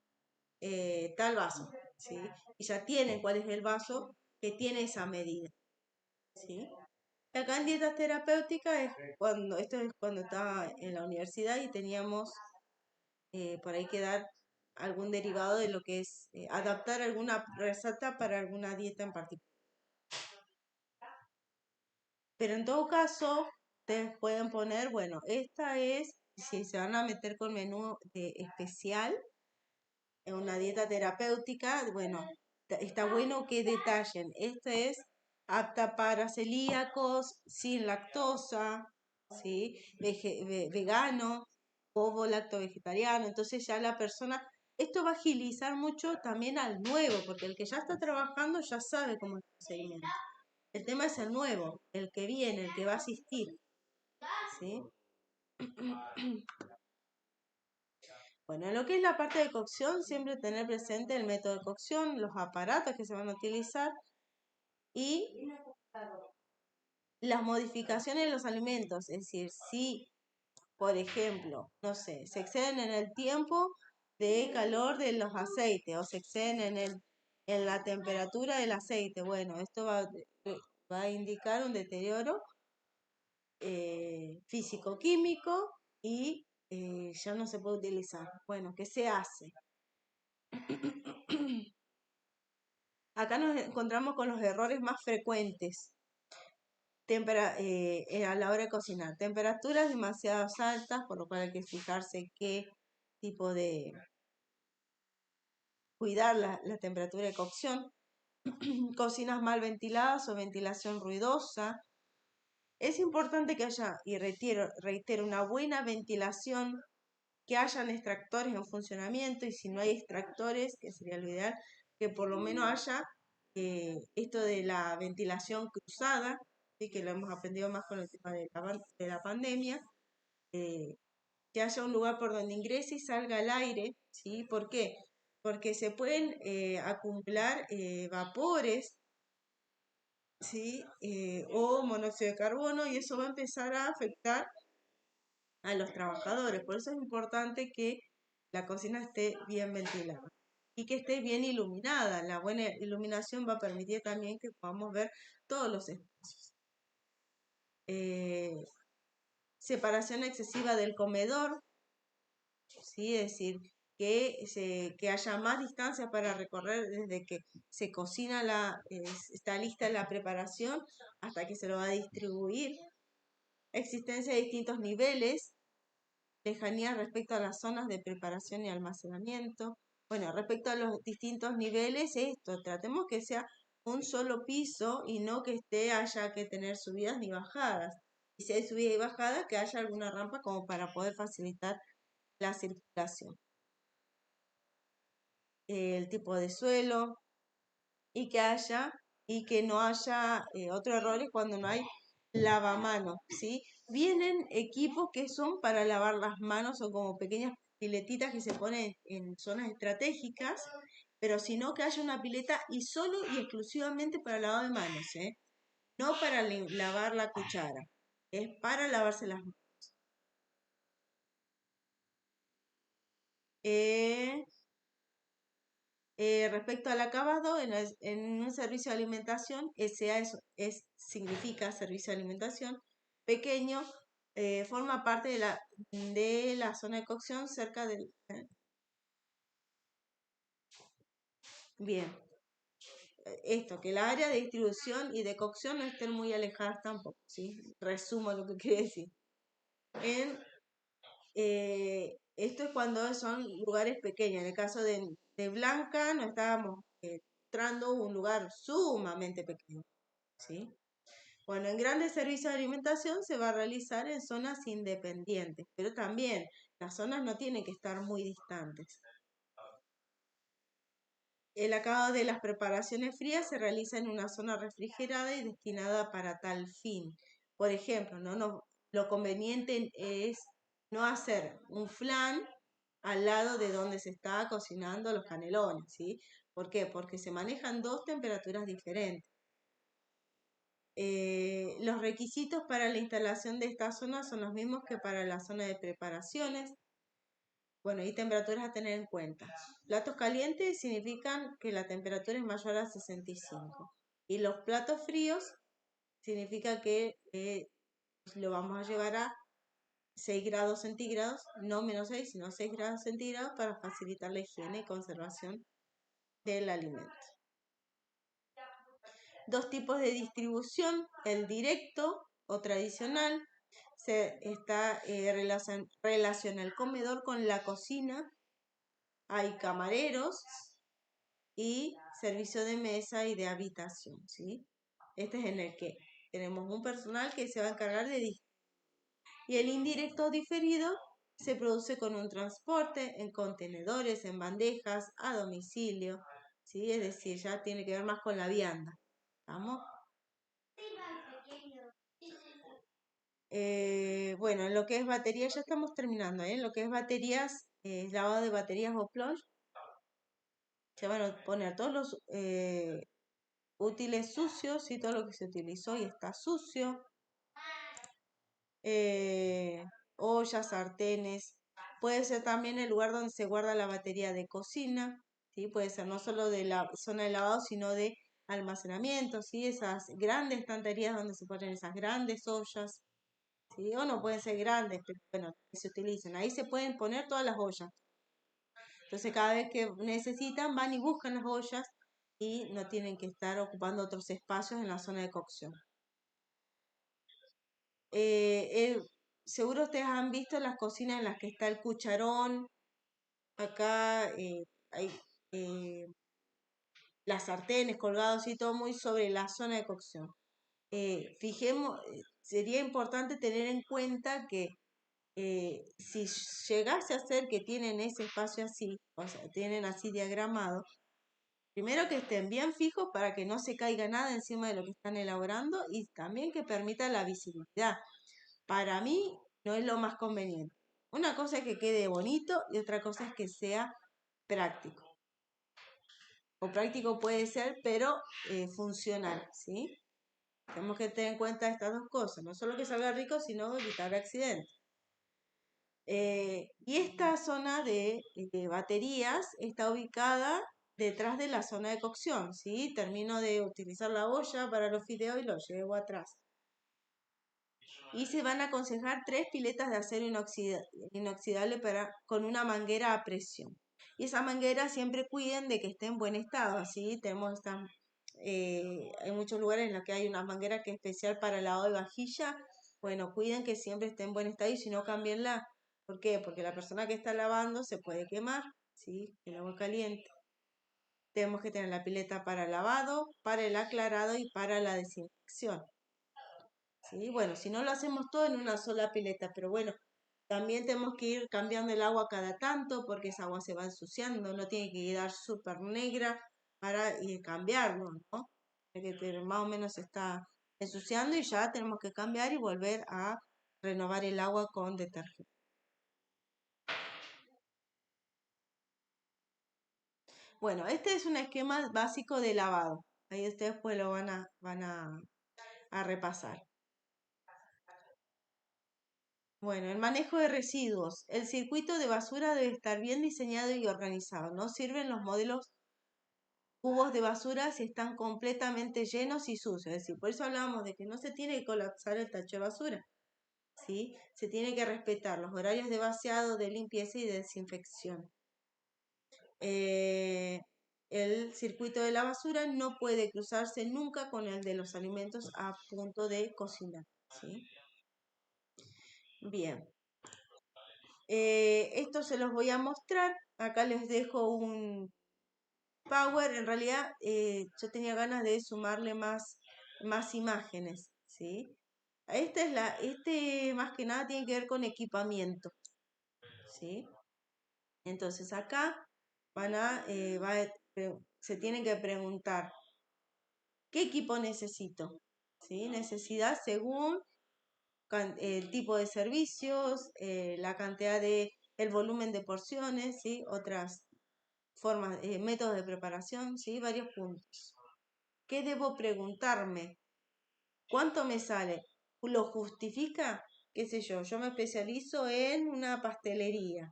tal vaso, ¿sí? Y ya tienen cuál es el vaso que tiene esa medida, ¿sí? Acá en dietas terapéuticas esto es cuando estaba en la universidad y teníamos por ahí que dar algún derivado de lo que es adaptar alguna receta para alguna dieta en particular. Pero en todo caso, ustedes pueden poner, bueno, esta es, si se van a meter con menú especial, en una dieta terapéutica, bueno, está bueno que detallen. Esta es apta para celíacos, sin lactosa, ¿sí? Vegano, ovo lacto vegetariano. Entonces ya la persona, esto va a agilizar mucho también al nuevo, porque el que ya está trabajando ya sabe cómo es el procedimiento. El tema es el nuevo, el que viene, el que va a asistir, ¿sí? Bueno, en lo que es la parte de cocción, siempre tener presente el método de cocción, los aparatos que se van a utilizar y las modificaciones de los alimentos. Es decir, si, por ejemplo, no sé, se exceden en el tiempo de calor de los aceites o se exceden en la temperatura del aceite, bueno, esto va a indicar un deterioro físico-químico y ya no se puede utilizar. Bueno, ¿qué se hace? Acá nos encontramos con los errores más frecuentes a la hora de cocinar. Temperaturas demasiado altas, por lo cual hay que fijarse qué tipo de cuidar la temperatura de cocción. Cocinas mal ventiladas o ventilación ruidosa. Es importante que haya, y reitero, una buena ventilación, que hayan extractores en funcionamiento y si no hay extractores, que sería lo ideal, que por lo menos haya esto de la ventilación cruzada, ¿sí? Que lo hemos aprendido más con el tema de la pandemia, eh, que haya un lugar por donde ingrese y salga el aire, ¿sí? ¿Por qué? Porque se pueden acumular vapores, ¿sí? O monóxido de carbono y eso va a empezar a afectar a los trabajadores. Por eso es importante que la cocina esté bien ventilada y que esté bien iluminada. La buena iluminación va a permitir también que podamos ver todos los espacios. Separación excesiva del comedor, ¿sí? Es decir, que haya más distancia para recorrer desde que se cocina está lista la preparación hasta que se lo va a distribuir. Existencia de distintos niveles, lejanía respecto a las zonas de preparación y almacenamiento. Bueno, respecto a los distintos niveles, esto, tratemos que sea un solo piso y no que haya que tener subidas ni bajadas. Y si hay subidas y bajadas, que haya alguna rampa como para poder facilitar la circulación. El tipo de suelo y que no haya otro error es cuando no hay lavamanos, ¿sí? Vienen equipos que son para lavar las manos o como pequeñas piletitas que se ponen en zonas estratégicas, pero si no que haya una pileta y solo y exclusivamente para lavado de manos, ¿eh? No para lavar la cuchara, es para lavarse las manos. Eh, respecto al acabado, en un servicio de alimentación, significa servicio de alimentación pequeño, forma parte de la zona de cocción cerca del... Bien, esto, que la área de distribución y de cocción no estén muy alejadas tampoco, ¿sí? Resumo lo que quiere decir. Esto es cuando son lugares pequeños. En el caso de Blanca, no estábamos entrando un lugar sumamente pequeño, ¿sí? Bueno, en grandes servicios de alimentación se va a realizar en zonas independientes, pero también las zonas no tienen que estar muy distantes. El acabado de las preparaciones frías se realiza en una zona refrigerada y destinada para tal fin. Por ejemplo, lo conveniente es no hacer un flan al lado de donde se está cocinando los canelones, ¿sí? ¿Por qué? Porque se manejan dos temperaturas diferentes. Los requisitos para la instalación de esta zona son los mismos que para la zona de preparaciones. Bueno, y temperaturas a tener en cuenta. Platos calientes significan que la temperatura es mayor a 65. Y los platos fríos significa que lo vamos a llevar a 6 grados centígrados, no menos 6, sino 6 grados centígrados para facilitar la higiene y conservación del alimento. Dos tipos de distribución, el directo o tradicional, relaciona el comedor con la cocina, hay camareros y servicio de mesa y de habitación, ¿sí? Este es en el que tenemos un personal que se va a encargar y el indirecto diferido se produce con un transporte en contenedores, en bandejas, a domicilio, ¿sí? Es decir, ya tiene que ver más con la vianda. ¿Vamos? Bueno, en lo que es baterías, ya estamos terminando, ¿eh? En lo que es baterías, lavado de baterías o plunge, se van a poner todos los útiles sucios y todo lo que se utilizó y está sucio, eh, ollas, sartenes. Puede ser también el lugar donde se guarda la batería de cocina, ¿sí? Puede ser no solo de la zona de lavado, sino de almacenamiento, ¿sí? Esas grandes estanterías donde se ponen esas grandes ollas, ¿sí? O no pueden ser grandes, pero bueno, que se utilicen. Ahí se pueden poner todas las ollas. Entonces cada vez que necesitan van y buscan las ollas y no tienen que estar ocupando otros espacios en la zona de cocción. Seguro ustedes han visto las cocinas en las que está el cucharón, acá hay eh, las sartenes colgados y todo muy sobre la zona de cocción. Sería importante tener en cuenta que si llegase a ser que tienen ese espacio así, o sea, tienen así diagramado, primero que estén bien fijos para que no se caiga nada encima de lo que están elaborando y también que permita la visibilidad. Para mí no es lo más conveniente. Una cosa es que quede bonito y otra cosa es que sea práctico. O práctico puede ser, pero funcional, ¿sí? Tenemos que tener en cuenta estas dos cosas, no solo que salga rico, sino evitar accidentes. Y esta zona de baterías está ubicada detrás de la zona de cocción, ¿sí? Termino de utilizar la olla para los fideos y lo llevo atrás. Y se van a aconsejar 3 piletas de acero inoxidable con una manguera a presión. Y esa manguera siempre cuiden de que esté en buen estado, ¿sí? Hay muchos lugares en los que hay una manguera que es especial para el lavado de vajilla. Bueno, cuiden que siempre esté en buen estado y si no, cámbienla. ¿Por qué? Porque la persona que está lavando se puede quemar, ¿sí? El agua caliente. Tenemos que tener la pileta para el lavado, para el aclarado y para la desinfección. ¿Sí? Bueno, si no lo hacemos todo en una sola pileta, pero bueno, también tenemos que ir cambiando el agua cada tanto porque esa agua se va ensuciando, no tiene que quedar súper negra para cambiarlo, ¿no? Que más o menos se está ensuciando y ya tenemos que cambiar y volver a renovar el agua con detergente. Bueno, este es un esquema básico de lavado. Ahí ustedes pues lo van a repasar. Bueno, el manejo de residuos. El circuito de basura debe estar bien diseñado y organizado. No sirven los modelos cubos de basura si están completamente llenos y sucios. Es decir, por eso hablábamos de que no se tiene que colapsar el tacho de basura. ¿Sí? Se tiene que respetar los horarios de vaciado, de limpieza y de desinfección. Eh, el circuito de la basura no puede cruzarse nunca con el de los alimentos a punto de cocinar. ¿Sí? Bien. Esto se los voy a mostrar. Acá les dejo un Power. En realidad yo tenía ganas de sumarle más imágenes, ¿sí? Este más que nada tiene que ver con equipamiento, ¿sí? Entonces acá se tienen que preguntar, ¿qué equipo necesito? ¿Sí? Necesidad según el tipo de servicios, la cantidad el volumen de porciones, ¿sí? Otras formas, métodos de preparación, ¿sí? Varios puntos. ¿Qué debo preguntarme? ¿Cuánto me sale? ¿Lo justifica? ¿Qué sé yo? Yo me especializo en una pastelería.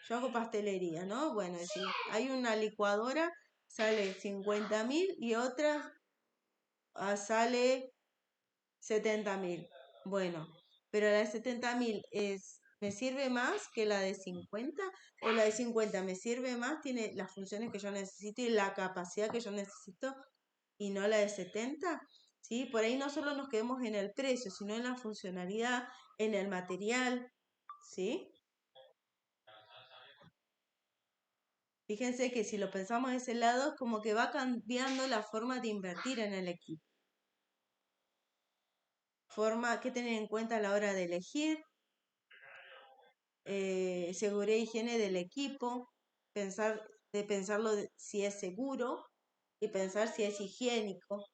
Yo hago pastelería, ¿no? Bueno, es decir, hay una licuadora, sale 50.000 y otra sale 70.000. Bueno, pero la de 70.000 ¿me sirve más que la de 50? ¿O la de 50 me sirve más? Tiene las funciones que yo necesito y la capacidad que yo necesito y no la de 70. ¿Sí? Por ahí no solo nos quedemos en el precio, sino en la funcionalidad, en el material. ¿Sí? Fíjense que si lo pensamos de ese lado, es como que va cambiando la forma de invertir en el equipo. Forma que tener en cuenta a la hora de elegir, seguridad e higiene del equipo, pensarlo si es seguro y pensar si es higiénico,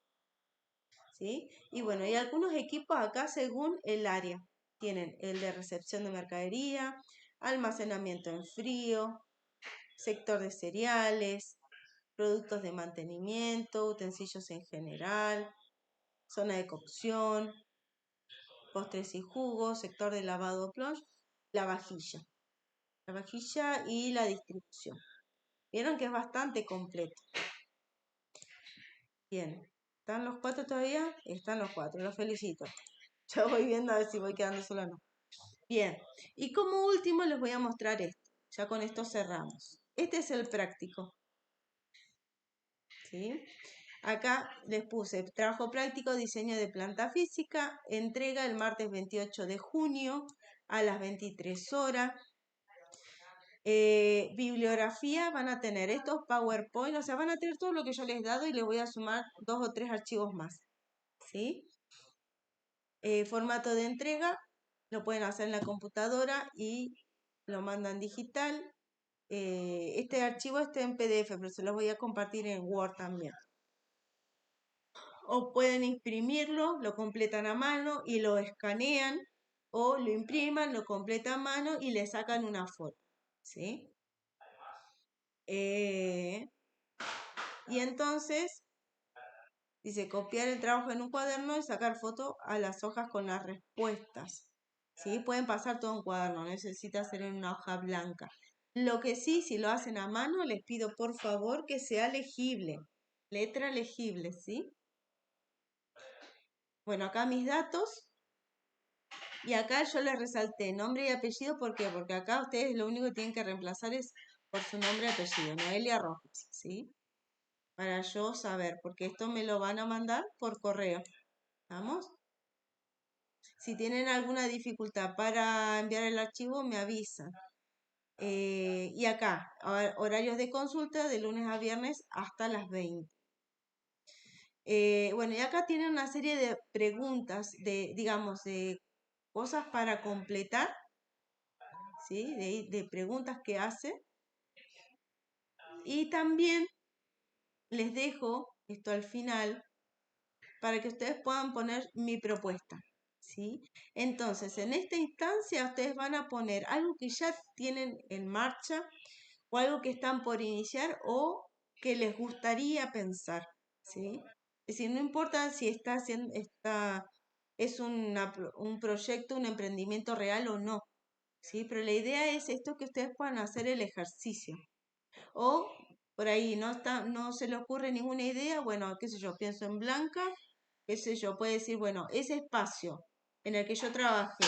¿sí? Y bueno, hay algunos equipos acá según el área. Tienen el de recepción de mercadería, almacenamiento en frío, sector de cereales, productos de mantenimiento, utensilios en general, zona de cocción, postres y jugos, sector de lavado plonge, la vajilla. La vajilla y la distribución. Vieron que es bastante completo. Bien, ¿están los cuatro todavía? Están los cuatro, los felicito. Ya voy viendo a ver si voy quedando sola o no. Bien, y como último les voy a mostrar esto. Ya con esto cerramos. Este es el práctico. ¿Sí? Acá les puse trabajo práctico, diseño de planta física, entrega el martes 28 de junio a las 23 horas. Bibliografía van a tener estos PowerPoint, o sea, van a tener todo lo que yo les he dado y les voy a sumar 2 o 3 archivos más. ¿Sí? Formato de entrega, lo pueden hacer en la computadora y lo mandan digital. Este archivo está en PDF, pero se los voy a compartir en Word también. O pueden imprimirlo, lo completan a mano y lo escanean, o lo impriman, lo completan a mano y le sacan una foto. ¿Sí? Y entonces dice copiar el trabajo en un cuaderno y sacar foto a las hojas con las respuestas. ¿Sí? Pueden pasar todo en cuaderno, no necesita hacer en una hoja blanca. Lo que sí, si lo hacen a mano, les pido por favor que sea legible. Letra legible, ¿sí? Bueno, acá mis datos. Y acá yo les resalté nombre y apellido, ¿por qué? Porque acá ustedes lo único que tienen que reemplazar es por su nombre y apellido, Noelia Rojas, ¿sí? Para yo saber, porque esto me lo van a mandar por correo. ¿Vamos? Si tienen alguna dificultad para enviar el archivo, me avisan. Y acá, horarios de consulta de lunes a viernes hasta las 20. Bueno, y acá tienen una serie de preguntas, digamos, de cosas para completar, ¿sí? De preguntas que hace. Y también les dejo esto al final para que ustedes puedan poner mi propuesta, ¿sí? Entonces, en esta instancia ustedes van a poner algo que ya tienen en marcha o algo que están por iniciar o que les gustaría pensar, ¿sí? Es decir, no importa si es un proyecto, un emprendimiento real o no, ¿sí? Pero la idea es esto que ustedes puedan hacer el ejercicio. O por ahí no se le ocurre ninguna idea, bueno, qué sé yo, pienso en Blanca, qué sé yo, puede decir, bueno, ese espacio en el que yo trabajé,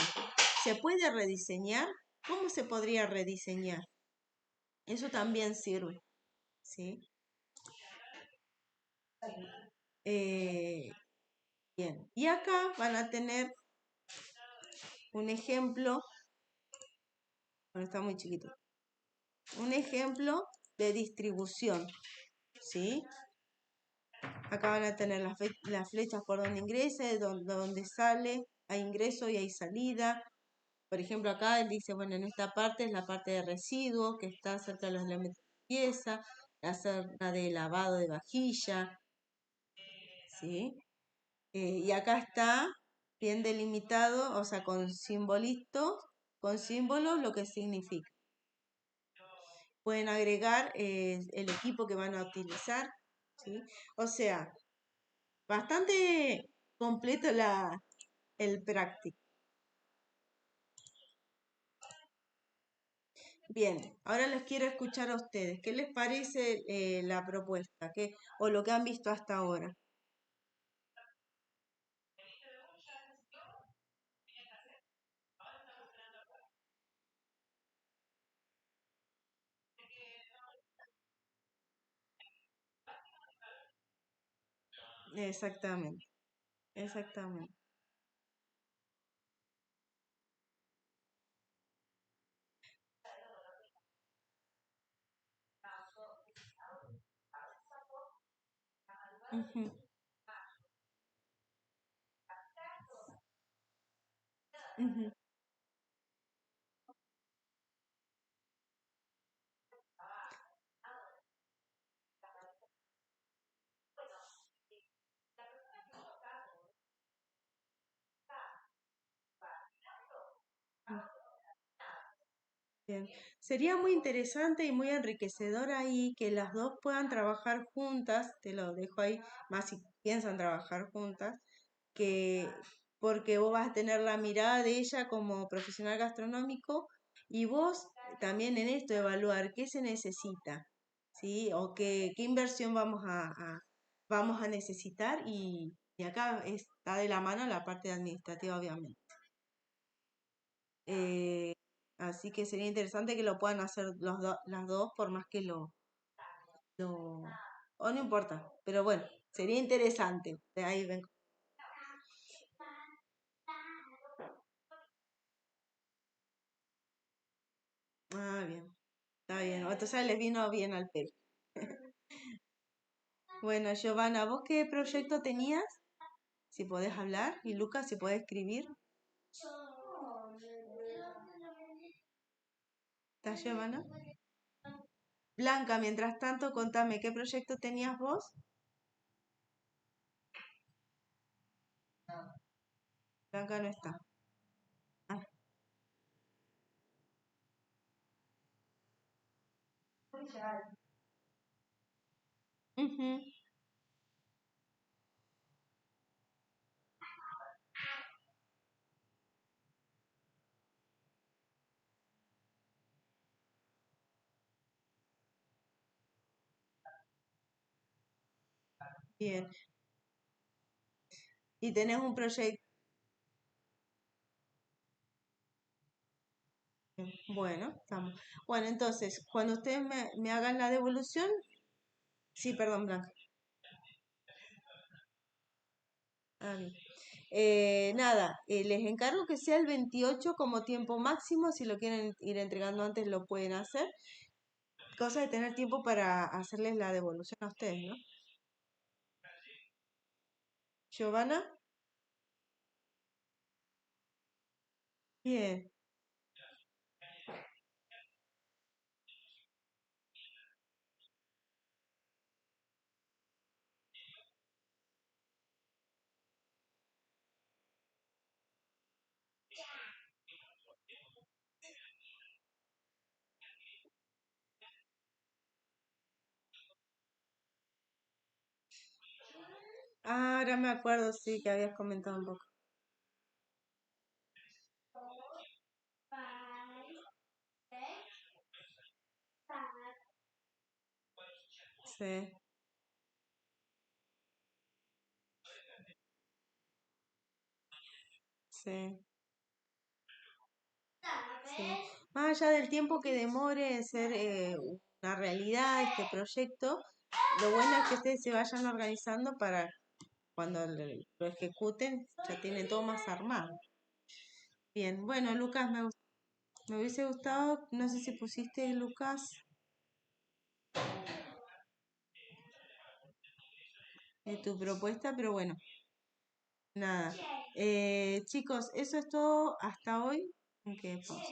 ¿se puede rediseñar? ¿Cómo se podría rediseñar? Eso también sirve, ¿sí? Eh, bien, y acá van a tener un ejemplo, bueno, está muy chiquito, un ejemplo de distribución, ¿sí? Acá van a tener las flechas por donde ingresa, donde sale, hay ingreso y hay salida. Por ejemplo, acá él dice, bueno, en esta parte es la parte de residuos, que está cerca de los elementos de limpieza, la zona de lavado de vajilla, ¿sí? Y acá está bien delimitado, o sea, con símbolos, lo que significa. Pueden agregar el equipo que van a utilizar, ¿sí? O sea, bastante completo el práctico. Bien, ahora les quiero escuchar a ustedes. ¿Qué les parece la propuesta? O lo que han visto hasta ahora? Exactamente, exactamente. Ujú, ujú. Bien. Sería muy interesante y muy enriquecedor ahí que las dos puedan trabajar juntas, te lo dejo ahí, más si piensan trabajar juntas, que porque vos vas a tener la mirada de ella como profesional gastronómico y vos también en esto evaluar qué se necesita, ¿sí? O qué inversión vamos a necesitar y acá está de la mano la parte administrativa, obviamente. Eh, Así que sería interesante que lo puedan hacer las dos, por más que lo... O no importa, pero bueno, sería interesante. De ahí ven. Ah, bien, está bien. Entonces les vino bien al pelo. Bueno, Giovanna, ¿vos qué proyecto tenías? Si podés hablar. Y Lucas, si podés escribir. ¿Estás, Giovanna? Blanca, mientras tanto, contame, ¿qué proyecto tenías vos? Blanca no está. Ah, ujú, bien. Y tenés un proyecto. Bueno, estamos. Bueno, entonces, cuando ustedes me hagan la devolución, sí, perdón, Blanca. Ah, bien. Nada, les encargo que sea el 28 como tiempo máximo. Si lo quieren ir entregando antes, lo pueden hacer. Cosa de tener tiempo para hacerles la devolución a ustedes, ¿no? Giovanna, bien, ah, ahora me acuerdo, sí, que habías comentado un poco. Sí, sí, sí. Más allá del tiempo que demore en ser una realidad este proyecto, lo bueno es que ustedes se vayan organizando para cuando lo ejecuten, ya tienen todo más armado. Bien, bueno, Lucas, me hubiese gustado, no sé si pusiste, Lucas, tu propuesta, pero bueno, nada. Chicos, eso es todo hasta hoy. Ok, pausa.